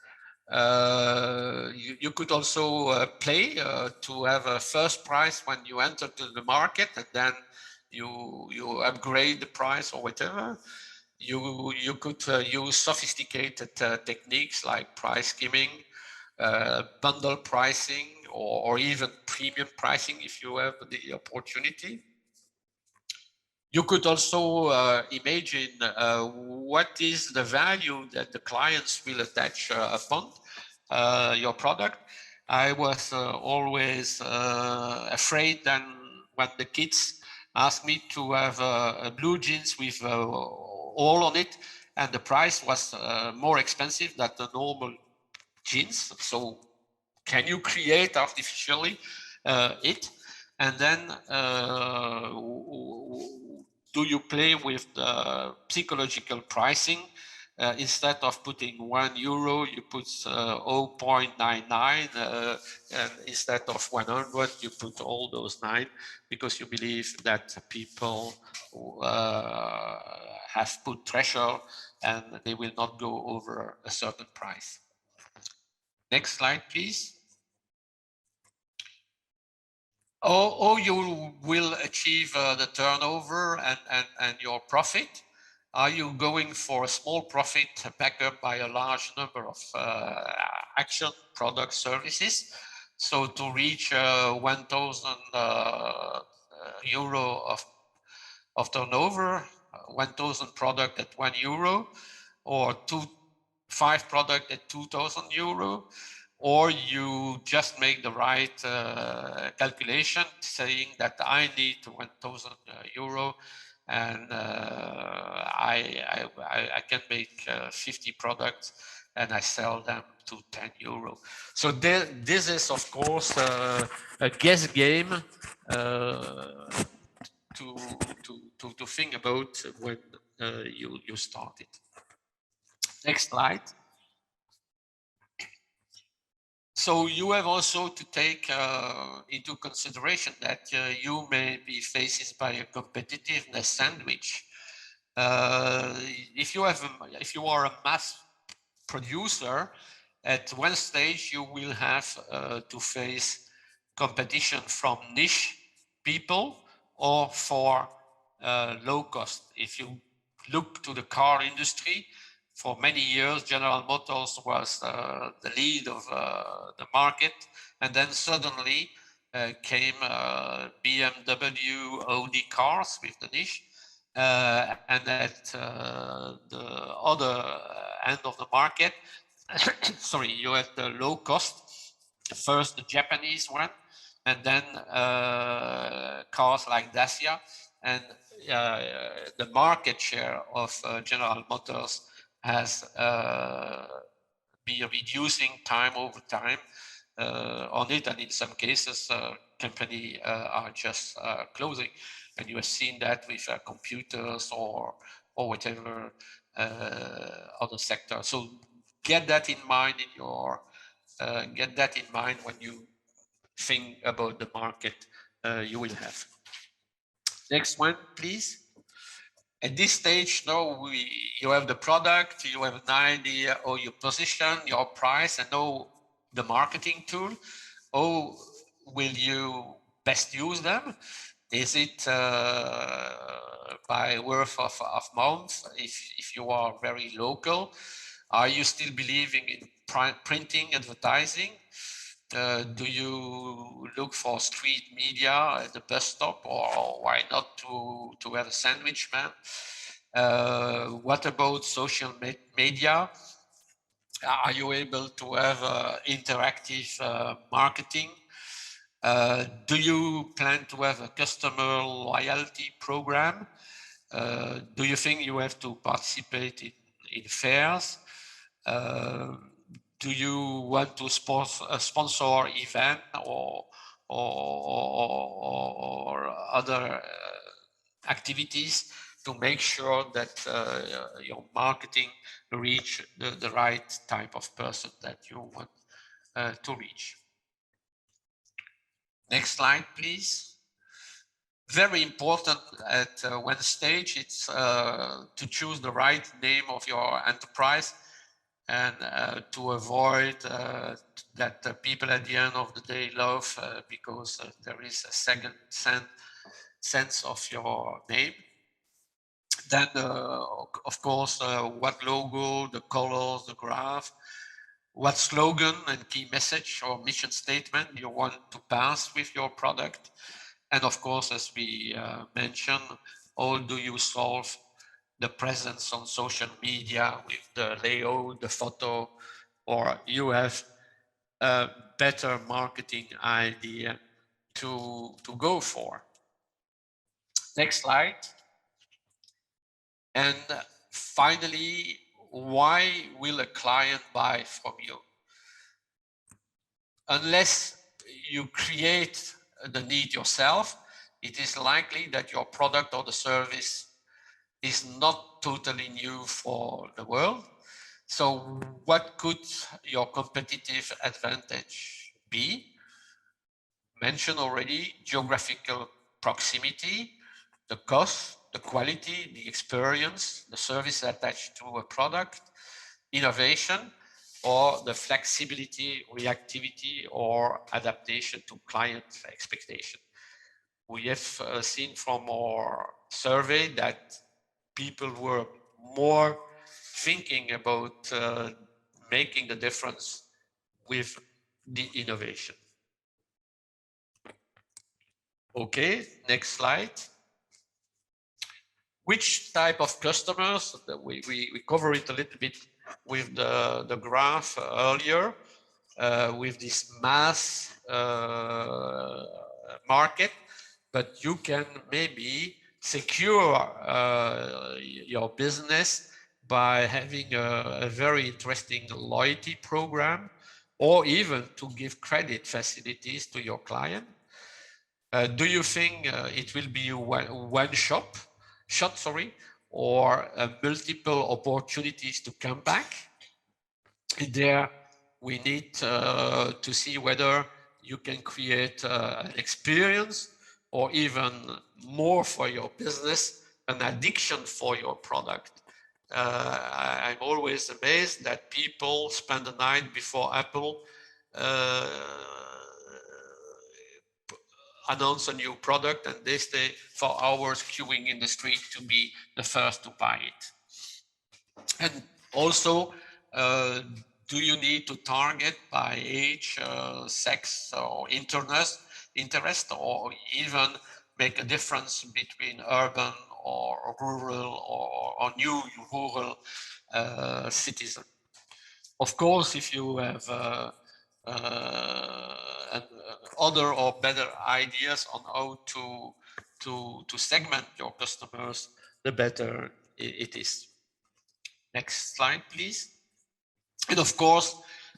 You could also play to have a first price when you enter to the market, and then you upgrade the price or whatever. You could use sophisticated techniques like price skimming, bundle pricing, or even premium pricing if you have the opportunity. You could also imagine what is the value that the clients will attach upon your product. I was always afraid then when the kids asked me to have a blue jeans with all on it, and the price was more expensive than the normal jeans. So can you create artificially it? And then do you play with the psychological pricing? Instead of putting €1, you put 0.99, and instead of 100, you put all those 9, because you believe that people have put threshold and they will not go over a certain price. Next slide, please. Or you will achieve the turnover and your profit. Are you going for a small profit backed up by a large number of action, product, services? So to reach 1,000 euro of turnover, 1,000 product at €1, or 5 product at 2,000 euro, or you just make the right calculation saying that I need 1,000 euro and I can make 50 products and I sell them to 10 euro. So this is of course a guess game to think about when you start it. Next slide. So you have also to take into consideration that you may be faced by a competitiveness sandwich. If you are a mass producer, at one stage you will have to face competition from niche people or for low cost. If you look to the car industry, for many years, General Motors was the lead of the market, and then suddenly came BMW, Audi cars with the niche, and at the other end of the market, sorry, you have the low cost. First, the Japanese one, and then cars like Dacia, and the market share of General Motors has been reducing time over time on it, and in some cases company are just closing, and you have seen that with computers or whatever other sector. So get that in mind in your when you think about the market you will have. Next one, please. At this stage, now you have the product, you have an idea of your position, your price, and now the marketing tool. How will you best use them? Is it by word of mouth if you are very local? Are you still believing in printing, advertising? Do you look for street media at the bus stop, or why not to have a sandwich man? What about social media? Are you able to have interactive marketing? Do you plan to have a customer loyalty program? Do you think you have to participate in fairs? Do you want to sponsor event or other activities to make sure that your marketing reach the right type of person that you want to reach? Next slide, please. Very important at one stage, it's to choose the right name of your enterprise, and to avoid that people at the end of the day love because there is a second sense of your name. Then, of course, what logo, the colors, the graph, what slogan and key message or mission statement you want to pass with your product. And of course, as we mentioned, how do you solve the presence on social media with the layout, the photo, or you have a better marketing idea to go for. Next slide. And finally, why will a client buy from you? Unless you create the need yourself, it is likely that your product or the service is not totally new for the world. So what could your competitive advantage be? Mentioned already, geographical proximity, the cost, the quality, the experience, the service attached to a product, innovation, or the flexibility, reactivity, or adaptation to client expectation. We have seen from our survey that people were more thinking about making the difference with the innovation. Okay, next slide. Which type of customers? We cover it a little bit with the graph earlier, with this mass market, but you can maybe secure your business by having a very interesting loyalty program, or even to give credit facilities to your client. Do you think it will be one shot, or multiple opportunities to come back? There, we need to see whether you can create an experience, or even more for your business, an addiction for your product. I'm always amazed that people spend the night before Apple announce a new product, and they stay for hours queuing in the street to be the first to buy it. And also, do you need to target by age, sex, or interest, or even make a difference between urban or rural or new rural citizen? Of course, if you have other or better ideas on how to segment your customers, the better it is. Next slide, please. And of course,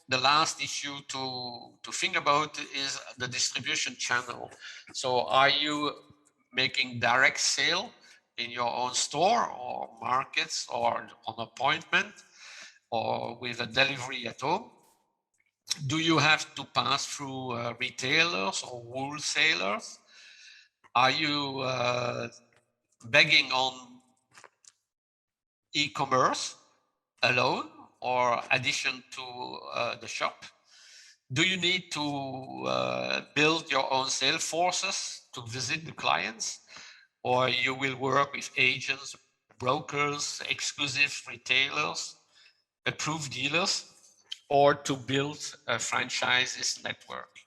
the last issue to think about is the distribution channel. So are you making direct sale in your own store or markets, or on appointment, or with a delivery at home? Do you have to pass through retailers or wholesalers? Are you begging on e-commerce alone, or addition to the shop? Do you need to build your own sales forces to visit the clients, or you will work with agents, brokers, exclusive retailers, approved dealers, or to build a franchises network?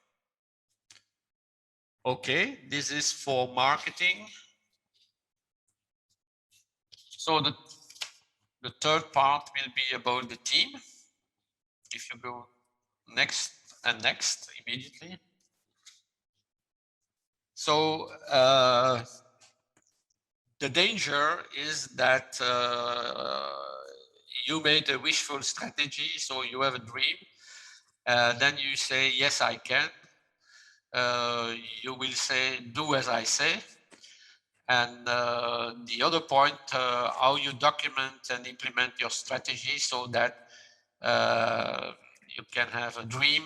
Okay, this is for marketing. So the third part will be about the team. If you go next and next immediately. So the danger is that you made a wishful strategy, so you have a dream, then you say, yes, I can. You will say, do as I say. And the other point, how you document and implement your strategy so that you can have a dream,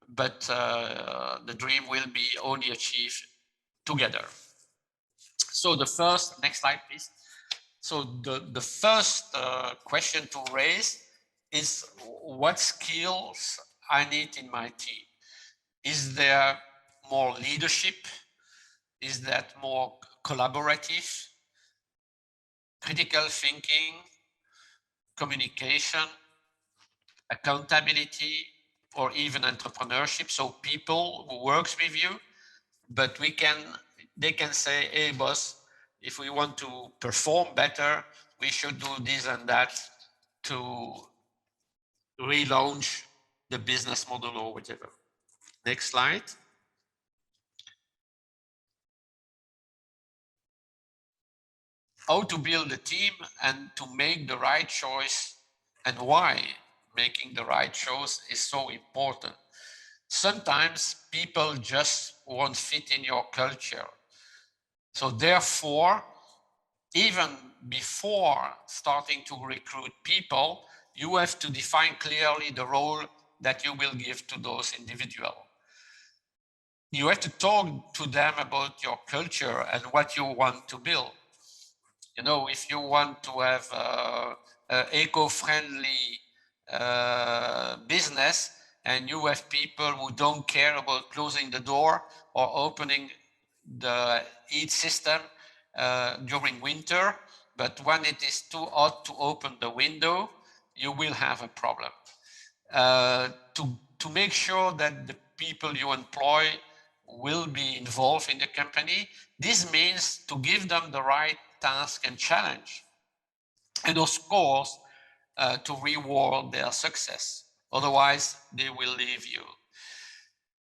but the dream will be only achieved together. So the first, next slide, please. So the first question to raise is, what skills I need in my team? Is there more leadership? Is that more collaborative? Critical thinking, communication, accountability, or even entrepreneurship? So people who works with you, but they can say, hey boss, if we want to perform better, we should do this and that to relaunch the business model or whatever. Next slide. How to build a team and to make the right choice, and why making the right choice is so important. Sometimes people just won't fit in your culture. So therefore, even before starting to recruit people, you have to define clearly the role that you will give to those individuals. You have to talk to them about your culture and what you want to build. You know, if you want to have an eco-friendly business, and you have people who don't care about closing the door or opening the heat system during winter, but when it is too hot to open the window, you will have a problem. To make sure that the people you employ will be involved in the company, this means to give them the right task and challenge. And of course, to reward their success. Otherwise, they will leave you.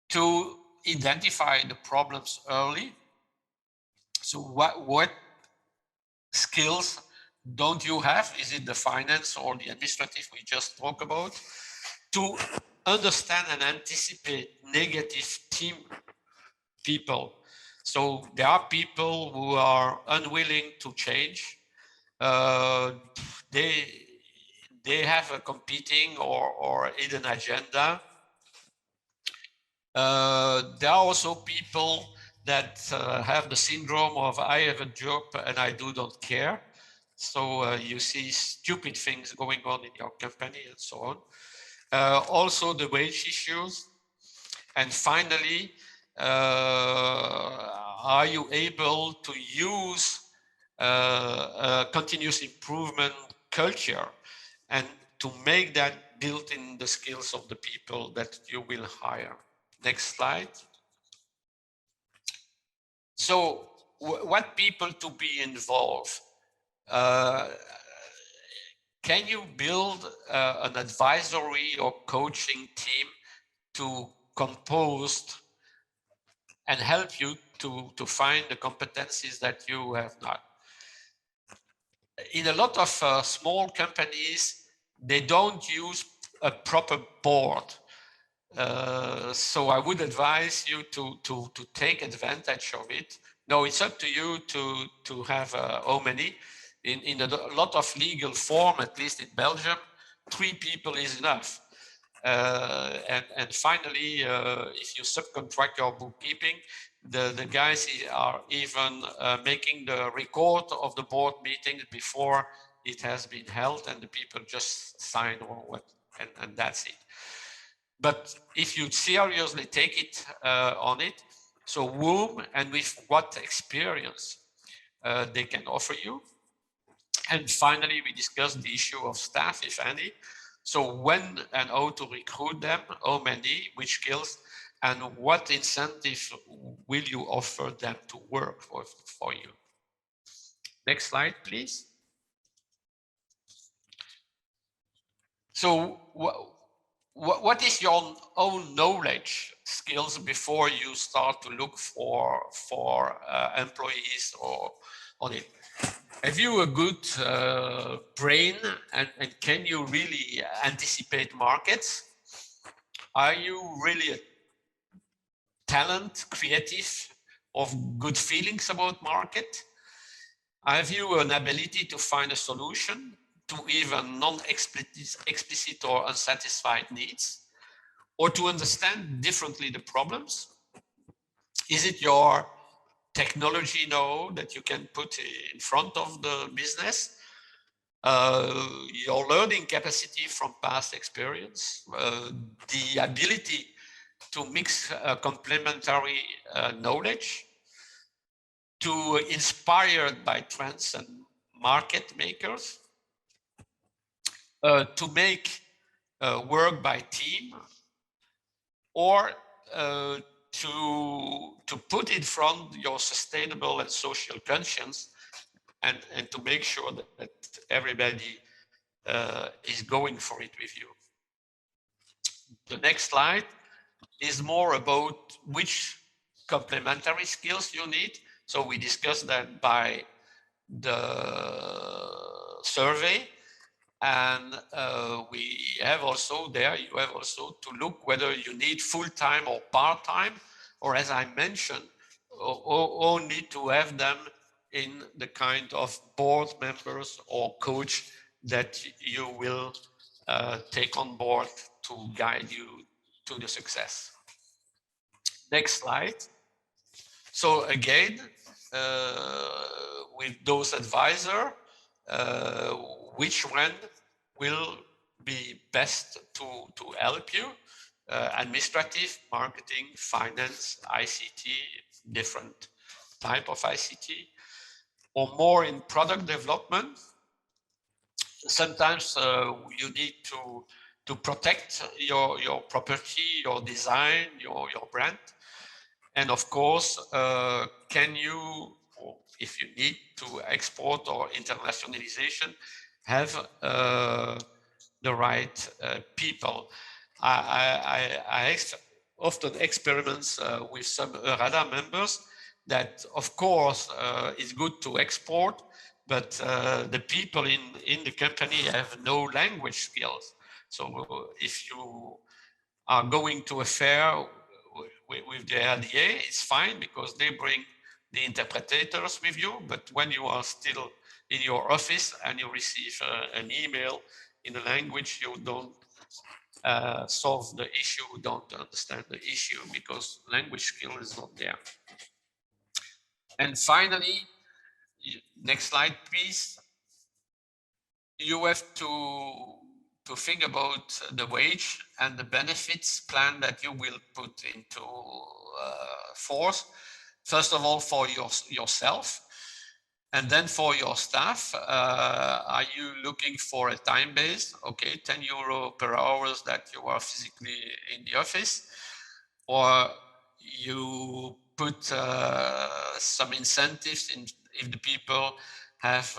To identify the problems early. So what skills don't you have? Is it the finance or the administrative we just talked about? To understand and anticipate negative team people. So there are people who are unwilling to change. They have a competing or hidden agenda. There are also people that have the syndrome of I have a job and I don't care. So you see stupid things going on in your company and so on. Also the wage issues. And finally, are you able to use a continuous improvement culture and to make that built in the skills of the people that you will hire? Next slide. So what people to be involved? Can you build an advisory or coaching team to compose and help you to find the competencies that you have not? In a lot of small companies, they don't use a proper board. So I would advise you to take advantage of it. No, it's up to you to have how many. In a lot of legal form, at least in Belgium, 3 people is enough. And finally, if you subcontract your bookkeeping, the guys are even making the record of the board meeting before it has been held, and the people just sign or what, and that's it. But if you seriously take it on it, so whom and with what experience they can offer you. And finally, we discussed the issue of staff, if any. So when and how to recruit them, how many, which skills, and what incentive will you offer them to work for you. Next slide, please. So what is your own knowledge skills before you start to look for employees or on it? Have you a good brain and can you really anticipate markets? Are you really a talent, creative, of good feelings about market? Have you an ability to find a solution to even non-explicit or unsatisfied needs, or to understand differently the problems? Is it your technology know that you can put in front of the business? Your learning capacity from past experience, the ability to mix complementary knowledge, to inspired by trends and market makers, to make work by team, or to put in front your sustainable and social conscience and to make sure that everybody is going for it with you. The next slide is more about which complementary skills you need. So we discussed that by the survey, and we have also there, you have also to look whether you need full-time or part-time, or as I mentioned, only to have them in the kind of board members or coach that you will take on board to guide you to the success. Next slide. So again, with those advisors, which one will be best to help you? Administrative, marketing, finance, ICT, different type of ICT, or more in product development. Sometimes you need to protect your property, your design, your brand. And of course, can you, or if you need to export or internationalization, have the right people? I often experiments with some EURADA members that, of course, it's good to export, but the people in the company have no language skills. So if you are going to a fair with the RDA, it's fine because they bring the interpreters with you. But when you are still in your office and you receive an email in a language you don't solve the issue, don't understand the issue because language skill is not there. And finally, next slide, please. You have to think about the wage and the benefits plan that you will put into force. First of all, for yourself, and then for your staff. Are you looking for a time base? Okay, 10 euro per hour that you are physically in the office, or you put some incentives in if the people have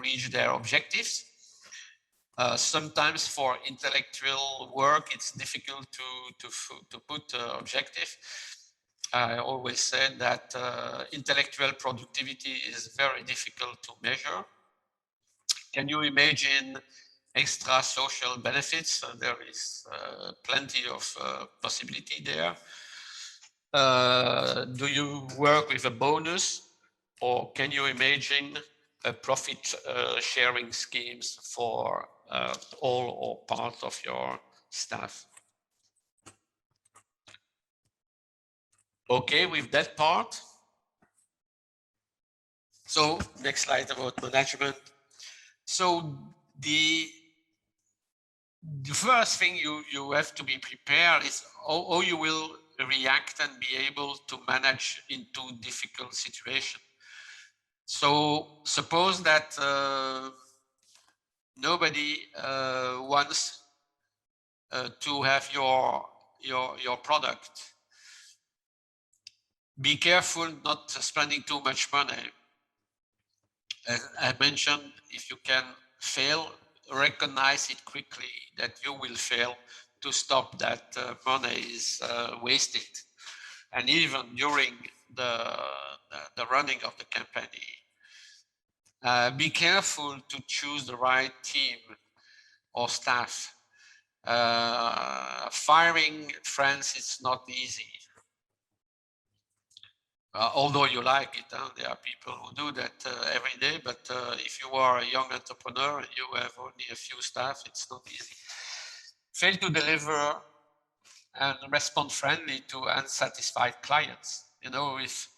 reached their objectives. Sometimes for intellectual work, it's difficult to put objective. I always said that intellectual productivity is very difficult to measure. Can you imagine extra social benefits? There is plenty of possibility there. Do you work with a bonus, or can you imagine a profit sharing schemes for all or part of your staff? Okay, with that part. So next slide about management. So the first thing you have to be prepared is how you will react and be able to manage into difficult situations. So suppose that nobody wants to have your product. Be careful not spending too much money. As I mentioned, if you can fail, recognize it quickly that you will fail to stop that money is wasted. And even during the running of the campaign, be careful to choose the right team or staff. Firing friends is not easy. Although you like it, there are people who do that every day, but if you are a young entrepreneur and you have only a few staff, it's not easy. Fail to deliver and respond friendly to unsatisfied clients. You know, if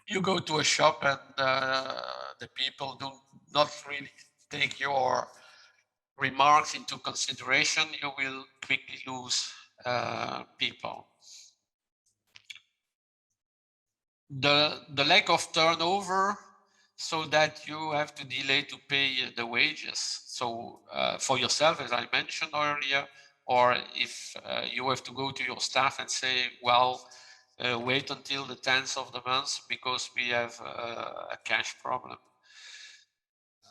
you go to a shop and the people do not really take your remarks into consideration, you will quickly lose people. The lack of turnover, so that you have to delay to pay the wages. So for yourself, as I mentioned earlier, or if you have to go to your staff and say, well, wait until the 10th of the month because we have a cash problem.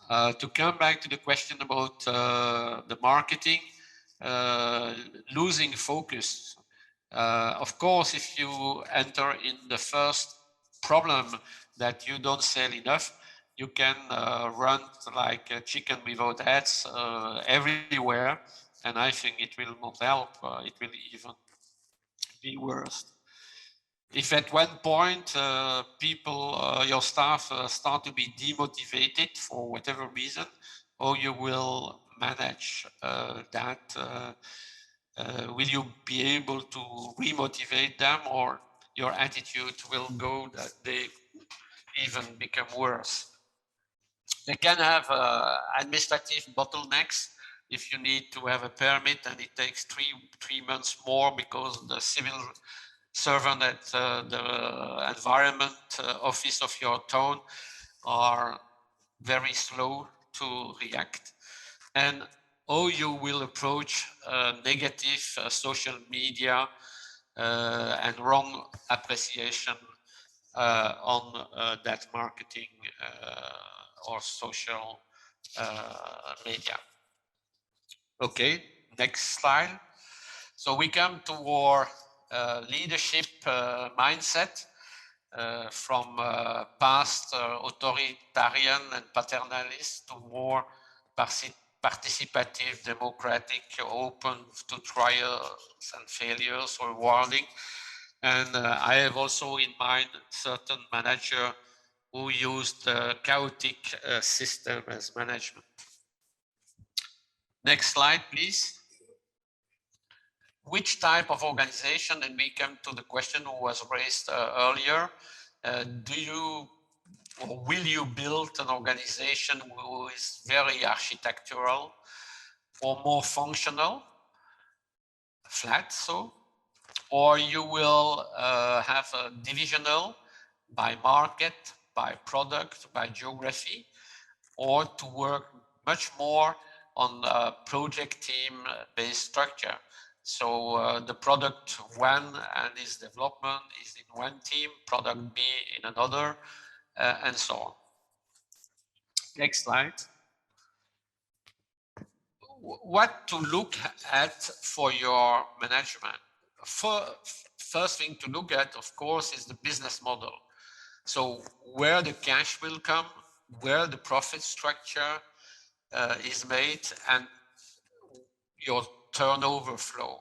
To come back to the question about the marketing, losing focus. Of course, if you enter in the first problem that you don't sell enough, you can run like a chicken without heads everywhere, and I think it will not help. It will even be worse. If at one point people, your staff start to be demotivated for whatever reason, or you will manage that, will you be able to remotivate them, or your attitude will go that they even become worse? They can have administrative bottlenecks. If you need to have a permit and it takes three months more because the civil servant at the environment office of your town are very slow to react, and how you will approach negative social media and wrong appreciation on that marketing or social media. Okay, next slide. So we come to our leadership mindset from past authoritarian and paternalist to more participative, democratic, open to trials and failures, rewarding. And I have also in mind certain manager who used the chaotic system as management. Next slide, please. Which type of organization, and we come to the question who was raised earlier, do you or will you build an organization who is very architectural or more functional, flat so, or you will have a divisional by market, by product, by geography, or to work much more on a project team-based structure. So the product one and its development is in one team, product B in another, and so on. Next slide. What to look at for your management? First thing to look at, of course, is the business model. So where the cash will come, where the profit structure is made, and your turnover flow.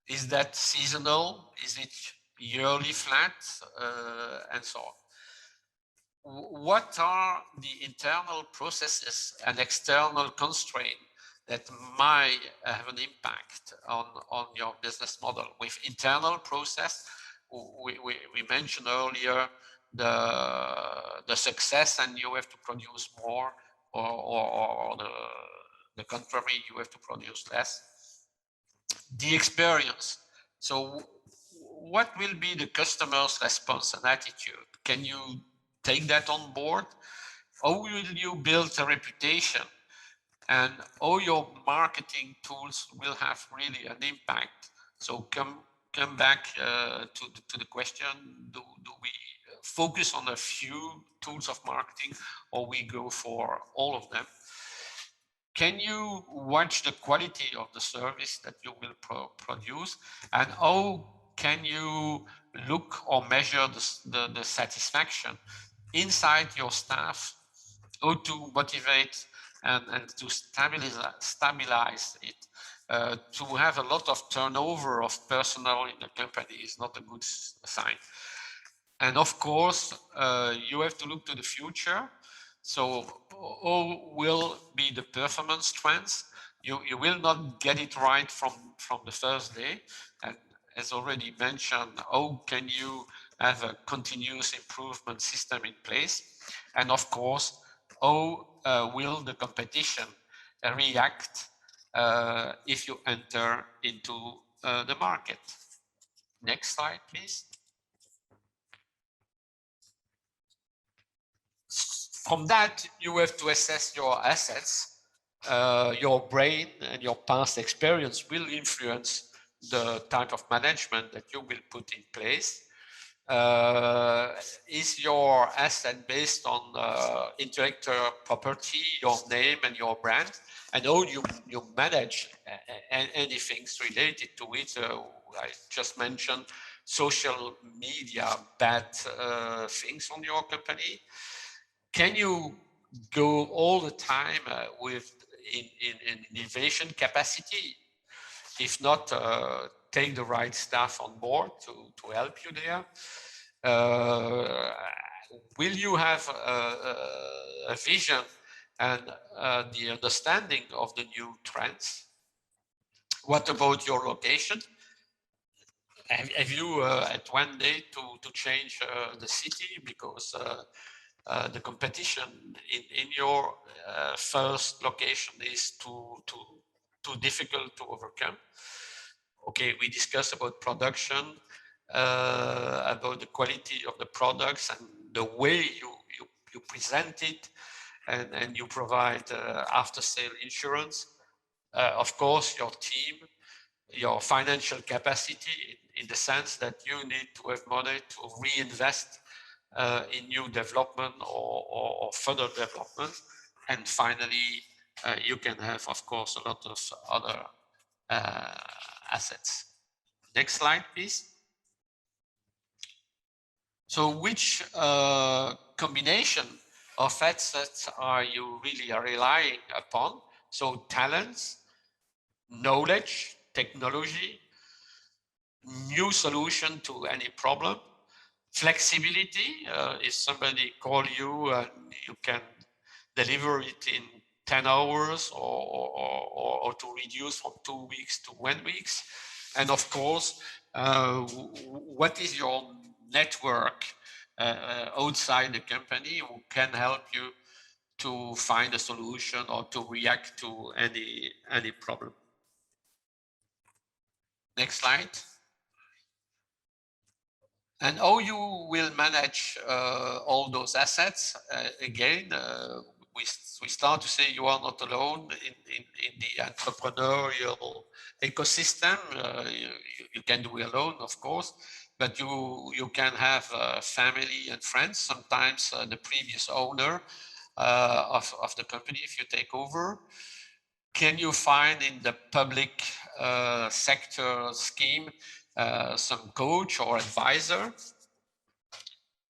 Is that seasonal? Is it yearly flat? And so on. What are the internal processes and external constraints that might have an impact on your business model? With internal process, we mentioned earlier the success, and you have to produce more, or the contrary, you have to produce less. The experience. So what will be the customer's response and attitude? Can you take that on board? How will you build a reputation? And all your marketing tools will have really an impact. So come back to the question, do we focus on a few tools of marketing, or we go for all of them? Can you watch the quality of the service that you will produce? And how can you look or measure the satisfaction inside your staff? How to motivate and to stabilize it? To have a lot of turnover of personnel in the company is not a good sign. And of course, you have to look to the future. So how will be the performance trends? You will not get it right from the first day. And as already mentioned, how can you have a continuous improvement system in place? And of course, how will the competition react if you enter into the market? Next slide, please. From that, you have to assess your assets. Your brain and your past experience will influence the type of management that you will put in place. Is your asset based on intellectual property, your name and your brand, and how you manage anything related to it? I just mentioned social media, bad things on your company. Can you go all the time with innovation capacity? If not, take the right staff on board to help you there. Will you have a vision and the understanding of the new trends? What about your location? Have you at one day to change the city because the competition in your first location is too difficult to overcome? Okay, we discussed about production, about the quality of the products and the way you you present it, and you provide after-sale insurance. Of course, your team, your financial capacity, in the sense that you need to have money to reinvest in new development or further development. And finally, you can have, of course, a lot of other assets. Next slide, please. So which combination of assets are you really relying upon? So talents, knowledge, technology, new solution to any problem, flexibility. If somebody call you and you can deliver it in 10 hours or to reduce from 2 weeks to 1 week. And of course, what is your network outside the company who can help you to find a solution or to react to any problem. Next slide. And how you will manage all those assets? Again, we start to say you are not alone in the entrepreneurial ecosystem. You can do it alone, of course, but you can have family and friends, sometimes the previous owner of the company if you take over. Can you find in the public sector scheme some coach or advisor?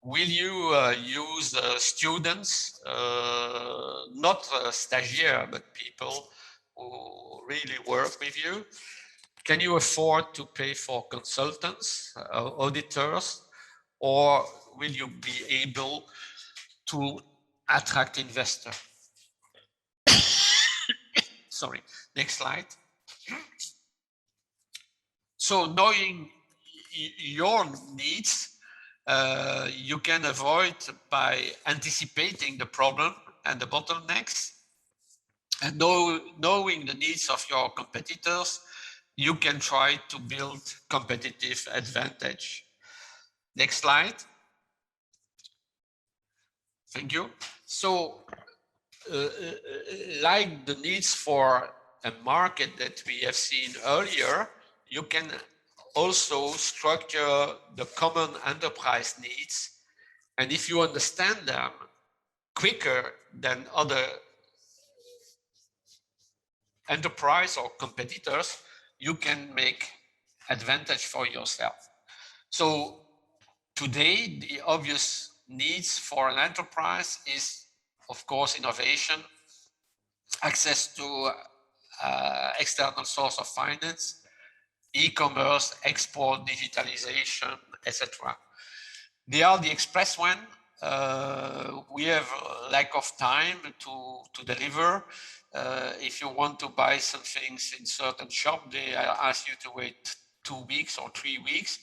Will you use students, not stagiaires, but people who really work with you? Can you afford to pay for consultants, auditors, or will you be able to attract investors? Sorry, next slide. So knowing your needs, you can avoid by anticipating the problem and the bottlenecks, and knowing the needs of your competitors, you can try to build competitive advantage. Next slide. Thank you. So like the needs for a market that we have seen earlier, you can also structure the common enterprise needs. And if you understand them quicker than other enterprise or competitors, you can make advantage for yourself. So today, the obvious needs for an enterprise is, of course, innovation, access to external source of finance, e-commerce, export, digitalization, etc. They are the express one. We have a lack of time to deliver. If you want to buy some things in certain shop, they ask you to wait 2 weeks or 3 weeks.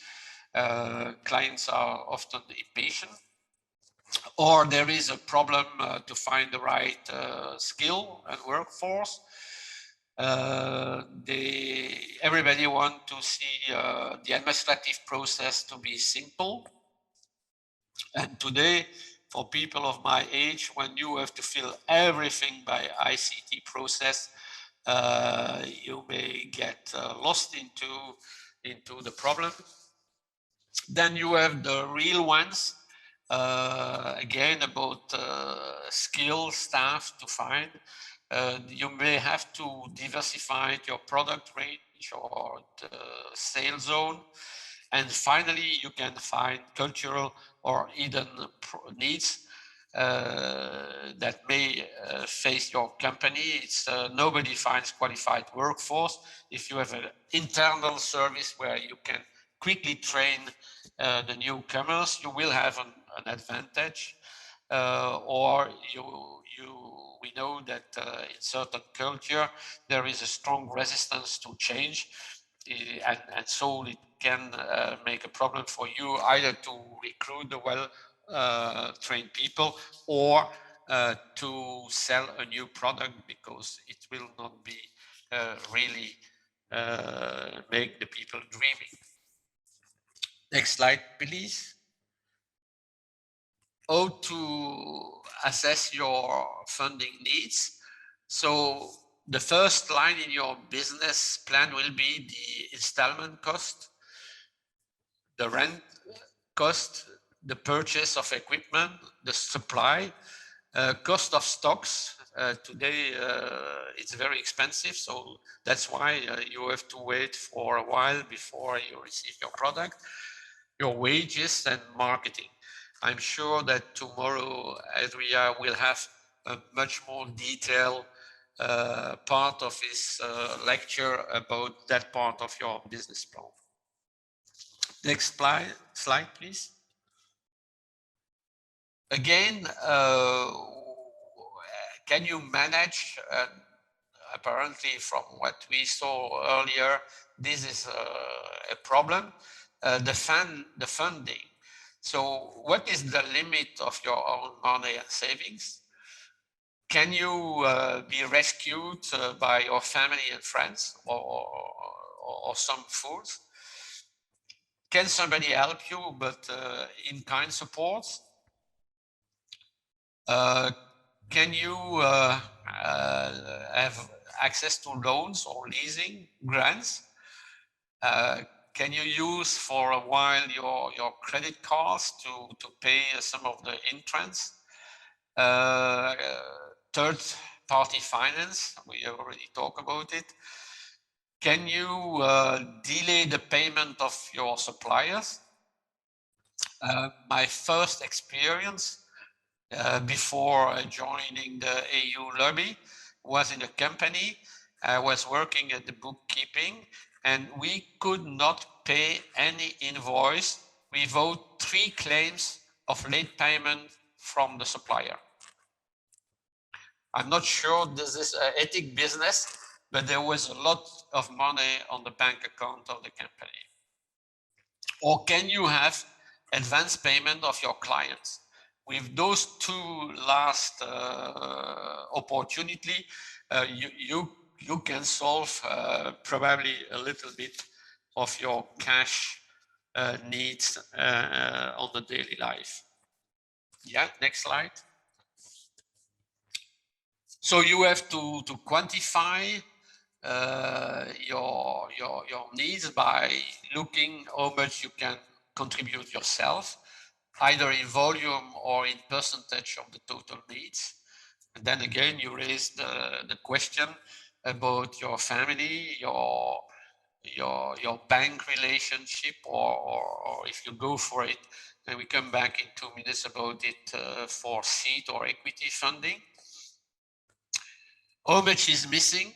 Clients are often impatient. Or there is a problem to find the right skill and workforce. Everybody wants to see the administrative process to be simple. And today, for people of my age, when you have to fill everything by ICT process, you may get lost into the problem. Then you have the real ones, again, about skill staff to find. You may have to diversify your product range or the sales zone. And finally, you can find cultural or hidden needs that may face your company. It's nobody finds qualified workforce. If you have an internal service where you can quickly train the newcomers, you will have an advantage. Or we know that in certain culture there is a strong resistance to change, and so it can make a problem for you either to recruit the well-trained people or to sell a new product, because it will not be really make the people dreaming. Next slide, please. how to assess your funding needs. So the first line in your business plan will be the installment cost, the rent cost, the purchase of equipment, the supply, cost of stocks. Today it's very expensive, so that's why you have to wait for a while before you receive your product, your wages and marketing. I'm sure that tomorrow Adria will have a much more detailed part of his lecture about that part of your business plan. Next slide, please. Again, can you manage, apparently from what we saw earlier, this is a problem, the funding. So what is the limit of your own money and savings? Can you be rescued by your family and friends or some fools? Can somebody help you, but in-kind support? Can you have access to loans or leasing grants? Can you use for a while your credit cards to pay some of the interest? Third-party finance, we already talked about it. Can you delay the payment of your suppliers? My first experience before joining the EU lobby was in a company. I was working at the bookkeeping, and we could not pay any invoice without 3 claims of late payment from the supplier. I'm not sure this is an ethic business, but there was a lot of money on the bank account of the company. Or can you have advance payment of your clients? With those 2 last opportunity, you can solve probably a little bit of your cash needs on the daily life. Yeah, next slide. So you have to quantify your needs by looking how much you can contribute yourself, either in volume or in percentage of the total needs. And then again, you raise the question about your family, your bank relationship, or if you go for it, and we come back in 2 minutes about it for seed or equity funding. How much is missing?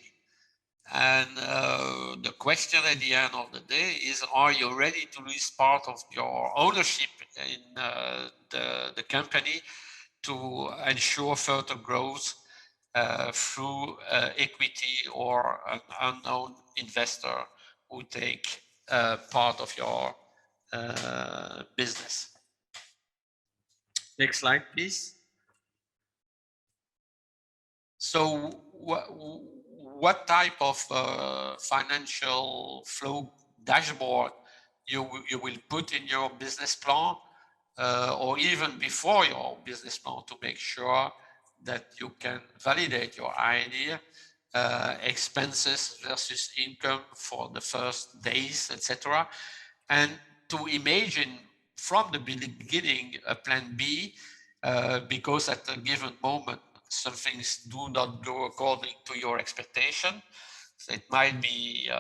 And the question at the end of the day is, are you ready to lose part of your ownership in the company to ensure further growth through equity or an unknown investor who take part of your business? Next slide, please. So what type of financial flow dashboard you will put in your business plan or even before your business plan to make sure that you can validate your idea, expenses versus income for the first days, etc. And to imagine from the beginning a plan B, because at a given moment some things do not go according to your expectation. So it might be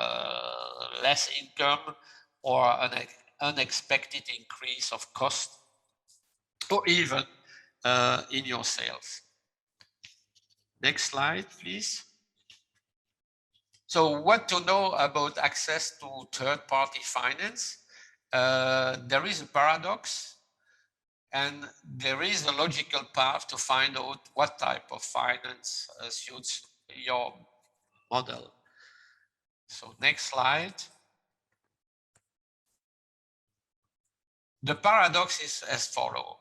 less income or an unexpected increase of cost, or even in your sales. Next slide, please. So what to know about access to third-party finance? There is a paradox, and there is a logical path to find out what type of finance suits your model. So next slide. The paradox is as follows.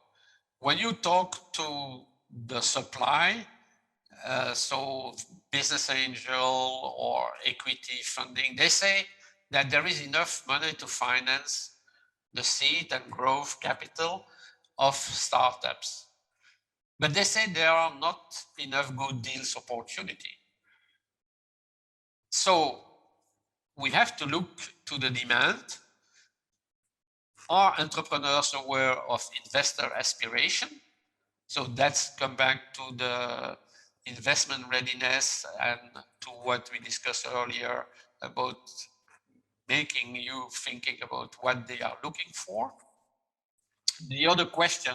When you talk to the supply, so business angel or equity funding, they say that there is enough money to finance the seed and growth capital of startups. But they say there are not enough good deals opportunity. So we have to look to the demand. Are entrepreneurs aware of investor aspiration? So that's come back to the investment readiness and to what we discussed earlier about making you thinking about what they are looking for. The other question,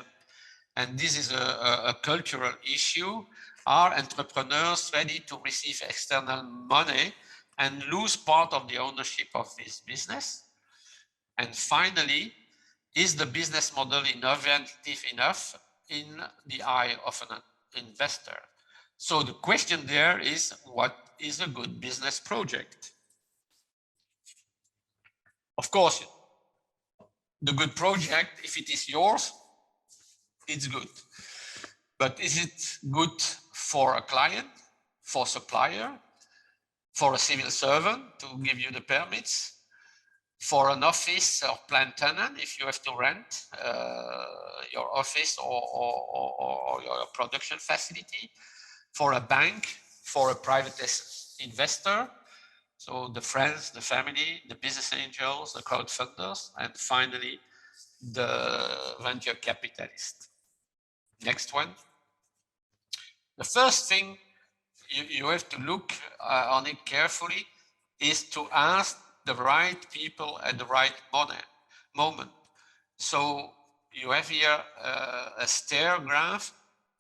and this is a cultural issue, are entrepreneurs ready to receive external money and lose part of the ownership of this business? And finally, is the business model innovative enough in the eye of an investor? So the question there is, what is a good business project? Of course, the good project, if it is yours, it's good. But is it good for a client, for a supplier, for a civil servant to give you the permits, for an office or plant tenant if you have to rent your office or your production facility, for a bank, for a private investor, so the friends, the family, the business angels, the crowdfunders, and finally the venture capitalist. Next one. The first thing you have to look on it carefully is to ask the right people at the right moment. So you have here a stair graph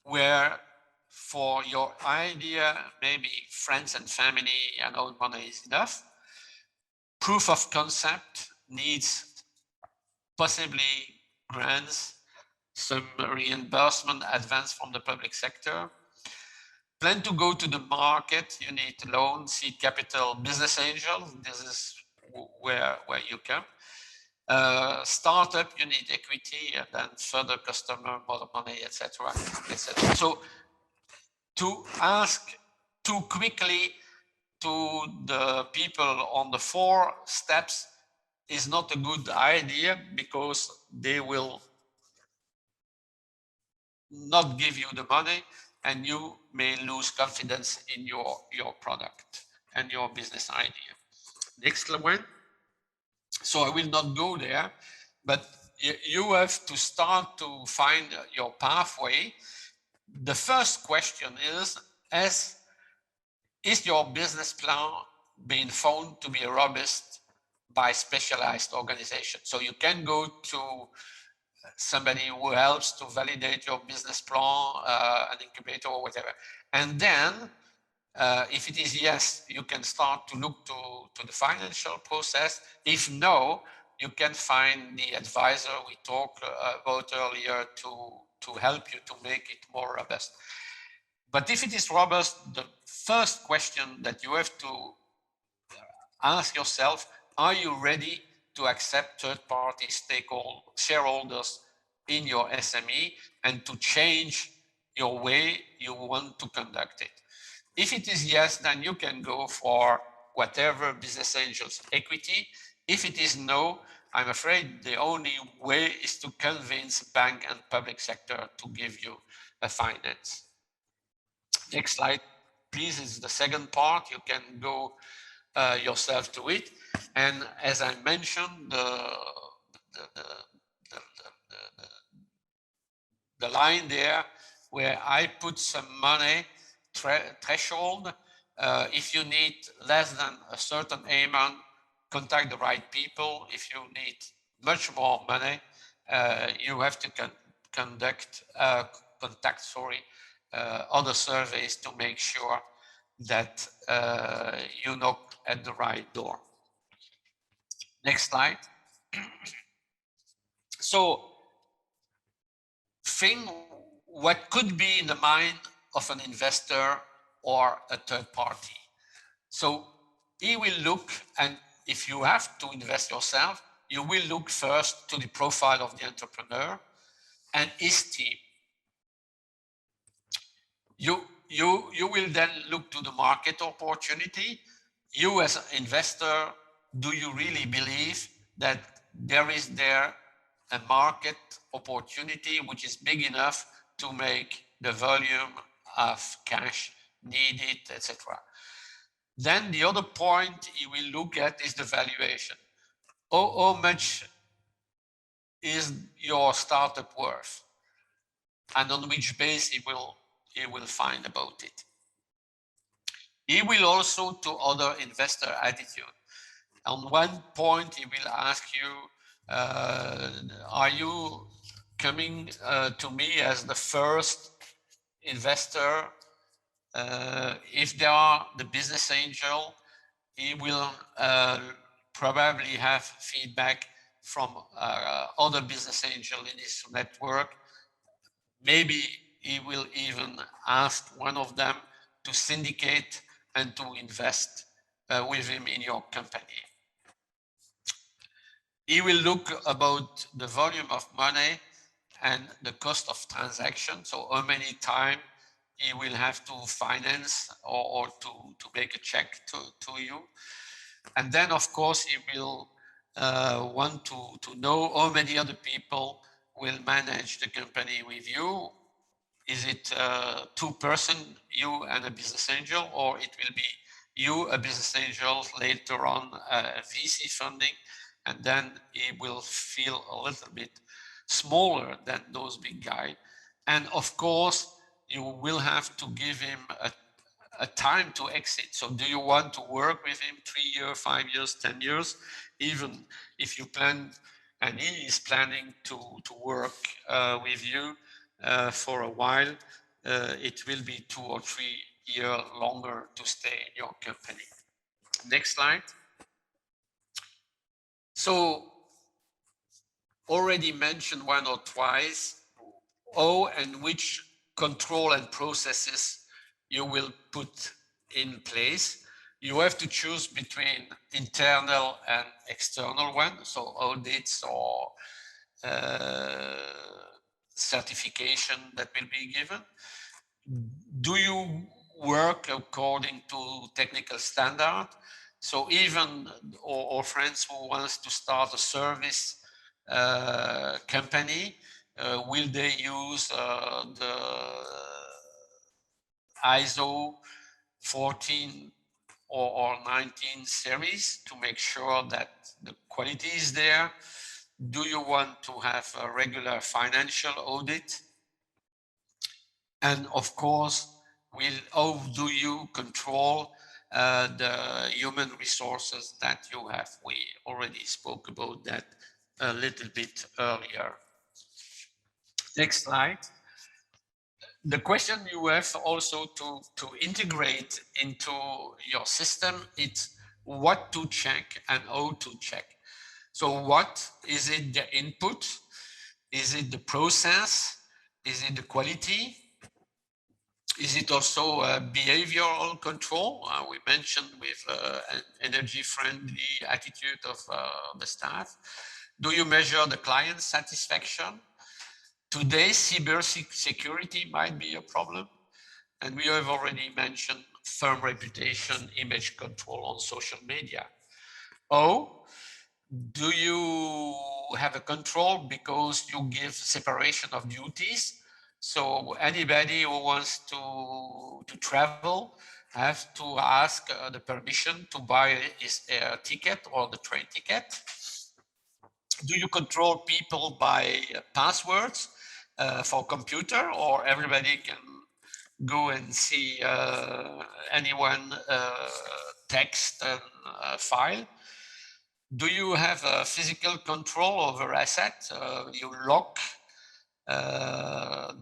where for your idea, maybe friends and family and own money is enough. Proof of concept needs possibly grants, some reimbursement advance from the public sector. Plan to go to the market, you need loan, seed capital, business angels. This is where you come. Startup, you need equity, and then further customer, more money, etc., etc. So to ask too quickly to the people on the 4 steps is not a good idea, because they will not give you the money and you may lose confidence in your product and your business idea. Next one. So I will not go there, but you have to start to find your pathway. The first question is your business plan being found to be robust by specialized organizations? So you can go to somebody who helps to validate your business plan, an incubator or whatever. And then, if it is yes, you can start to look to the financial process. If no, you can find the advisor we talked about earlier to help you to make it more robust. But if it is robust, the first question that you have to ask yourself, are you ready to accept third-party shareholders in your SME and to change your way you want to conduct it? If it is yes, then you can go for whatever business angels equity. If it is no, I'm afraid the only way is to convince bank and public sector to give you a finance. Next slide, please, is the second part. You can go yourself to it. And as I mentioned, the line there where I put some money threshold, if you need less than a certain amount, contact the right people. If you need much more money, you have to contact other surveys to make sure that you knock at the right door. Next slide. So think what could be in the mind of an investor or a third party. So he will look, and if you have to invest yourself, you will look first to the profile of the entrepreneur and his team. You will then look to the market opportunity. You as an investor, do you really believe that there is a market opportunity which is big enough to make the volume of cash needed, etc. Then the other point you will look at is the valuation. How much is your startup worth? And on which base he will find about it. He will also to other investor attitude. On one point, he will ask you, are you coming to me as the first investor? If they are the business angel, he will probably have feedback from other business angel in his network. Maybe he will even ask one of them to syndicate and to invest with him in your company. He will look about the volume of money and the cost of transaction. So how many times he will have to finance or to make a check to you. And then, of course, he will want to know how many other people will manage the company with you. Is it two-person, you and a business angel, or it will be you, a business angel, later on VC funding, and then he will feel a little bit smaller than those big guys. And of course, you will have to give him a time to exit. So do you want to work with him 3 years, 5 years, 10 years? Even if you plan, and he is planning to work with you for a while, it will be 2 or 3 years longer to stay in your company. Next slide. So already mentioned one or twice, how and which control and processes you will put in place. You have to choose between internal and external one, so audits or certification that will be given. Do you work according to technical standard? So even our friends who wants to start a service company, will they use the ISO 14 or 19 series to make sure that the quality is there? Do you want to have a regular financial audit? And of course, how do you control the human resources that you have? We already spoke about that a little bit earlier. Next slide. The question you have also to integrate into your system, it's what to check and how to check. So what is it, the input? Is it the process? Is it the quality? Is it also behavioral control? We mentioned with an energy-friendly attitude of the staff. Do you measure the client satisfaction? Today, cybersecurity might be a problem. And we have already mentioned firm reputation, image control on social media. Oh, do you have a control because you give separation of duties? So anybody who wants to travel have to ask the permission to buy his air ticket or the train ticket. Do you control people by passwords for computer, or everybody can go and see anyone text and file? Do you have a physical control over assets? You lock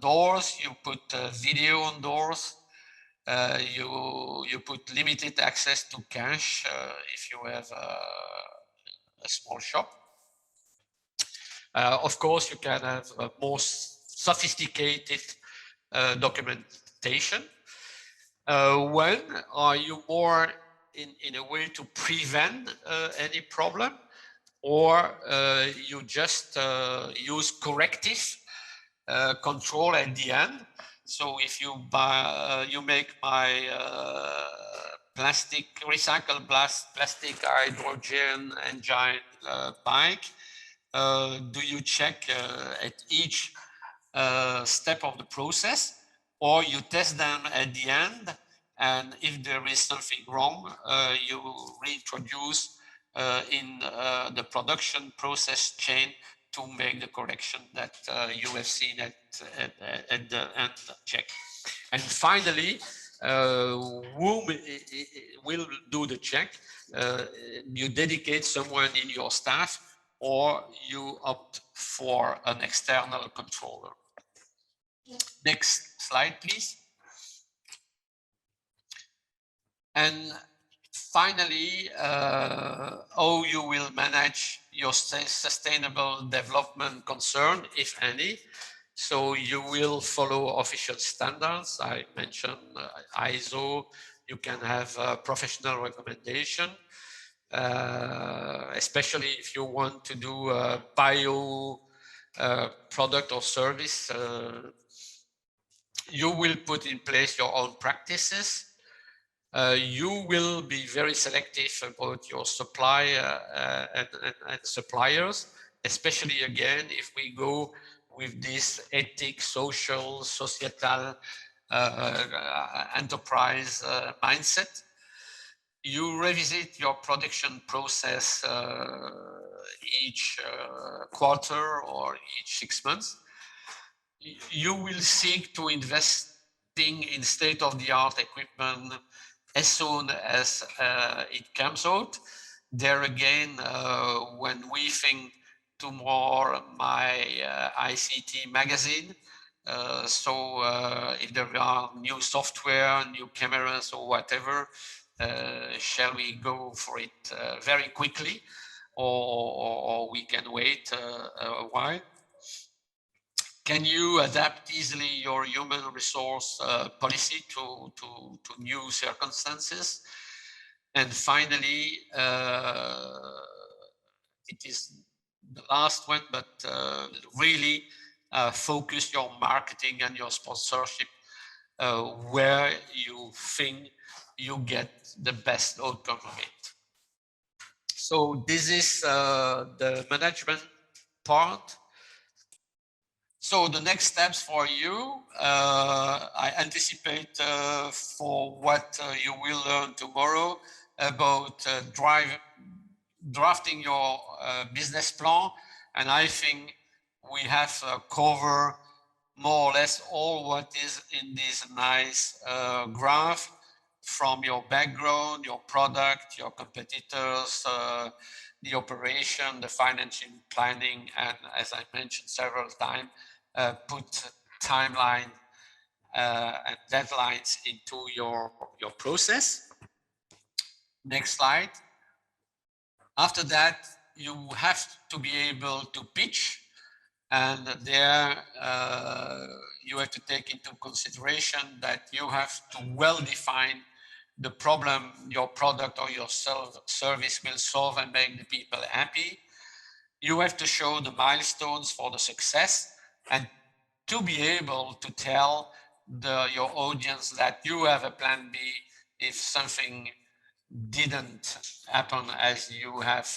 doors, you put video on doors, you put limited access to cash if you have a small shop. Of course, you can have a more sophisticated documentation. When are you more in a way to prevent any problem, or you just use corrective control at the end? So if you buy, you make my recycled plastic hydrogen engine bike, do you check at each step of the process, or you test them at the end, and if there is something wrong, you reintroduce in the production process chain to make the correction that you have seen at the end check. And finally, whom will do the check? You dedicate someone in your staff, or you opt for an external controller. Next slide, please. And finally, how you will manage your sustainable development concern, if any. So you will follow official standards. I mentioned ISO. You can have a professional recommendation, especially if you want to do a bio product or service. You will put in place your own practices. You will be very selective about your supply and suppliers, especially again, if we go with this ethic, social, societal enterprise mindset. You revisit your production process each quarter or each 6 months. You will seek to investing in state-of-the-art equipment as soon as it comes out. There again, when we think to more my ICT magazine, if there are new software, new cameras or whatever, shall we go for it very quickly, or we can wait a while? Can you adapt easily your human resource policy to new circumstances? And finally, it is the last one, but really focus your marketing and your sponsorship where you think you get the best outcome of it. So this is the management part. So the next steps for you, I anticipate for what you will learn tomorrow about drafting your business plan. And I think we have covered more or less all what is in this nice graph, from your background, your product, your competitors, the operation, the financial planning, and as I mentioned several times, put timeline and deadlines into your process. Next slide. After that, you have to be able to pitch, and there you have to take into consideration that you have to well define the problem your product or your service will solve and make the people happy. You have to show the milestones for the success, and to be able to tell your audience that you have a plan B if something didn't happen as you have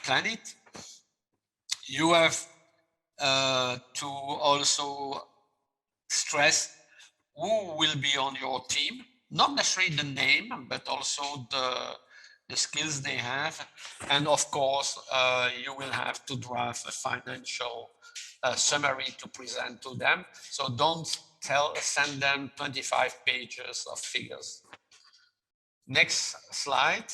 planned it. You have to also stress who will be on your team, not necessarily the name, but also the skills they have. And of course, you will have to draft a financial summary to present to them. So don't send them 25 pages of figures. Next slide,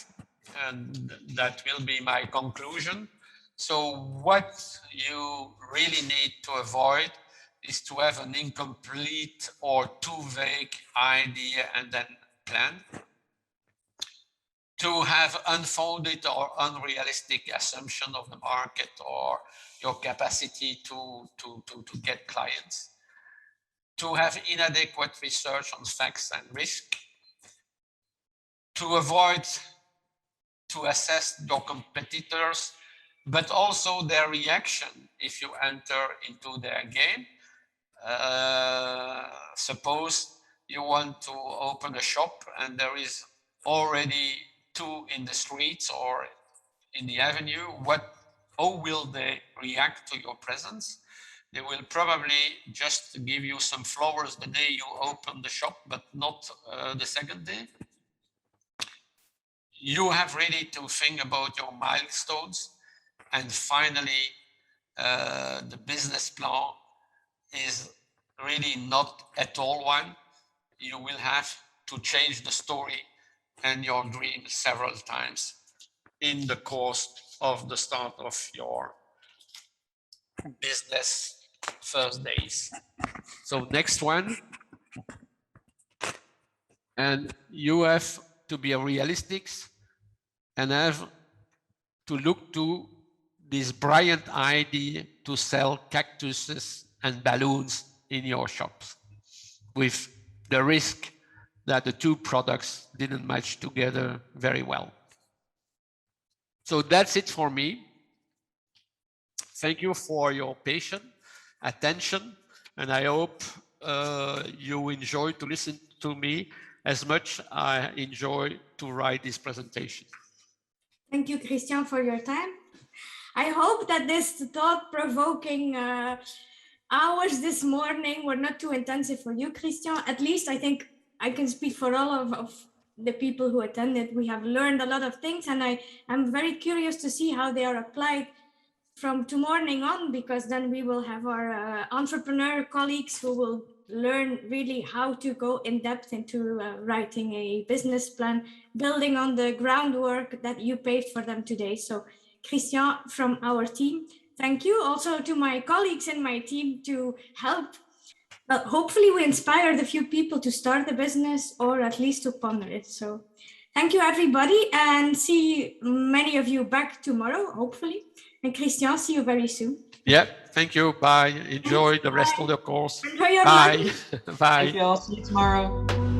and that will be my conclusion. So what you really need to avoid is to have an incomplete or too vague idea and then plan. To have unfounded or unrealistic assumption of the market or your capacity to get clients. To have inadequate research on facts and risk. To avoid to assess your competitors, but also their reaction if you enter into their game. Suppose you want to open a shop and there is already two in the streets or in the avenue. What how will they react to your presence? They will probably just give you some flowers the day you open the shop, but not the second day. You have really to think about your milestones. And finally, the business plan is really not at all one. You will have to change the story and your dream several times in the course of the start of your business first days. So next one. And you have to be realistic and have to look to this brilliant idea to sell cactuses and balloons in your shops, with the risk that the two products didn't match together very well. So that's it for me. Thank you for your patient attention, and I hope you enjoy to listen to me as much as I enjoy to write this presentation. Thank you, Cristian, for your time. I hope that this thought-provoking hours this morning were not too intensive for you, Cristian. At least I think I can speak for all of the people who attended. We have learned a lot of things, and I'm very curious to see how they are applied from tomorrow on, because then we will have our entrepreneur colleagues who will learn really how to go in depth into writing a business plan, building on the groundwork that you paved for them today. So Cristian, from our team, thank you. Also to my colleagues in my team to help. Hopefully we inspired a few people to start the business or at least to ponder it. So thank you, everybody, and see many of you back tomorrow, hopefully. And Cristian, see you very soon. Yeah, thank you. Bye. Enjoy the rest of the course. Enjoy your Bye. lunch. Bye. Thank you all. See you tomorrow.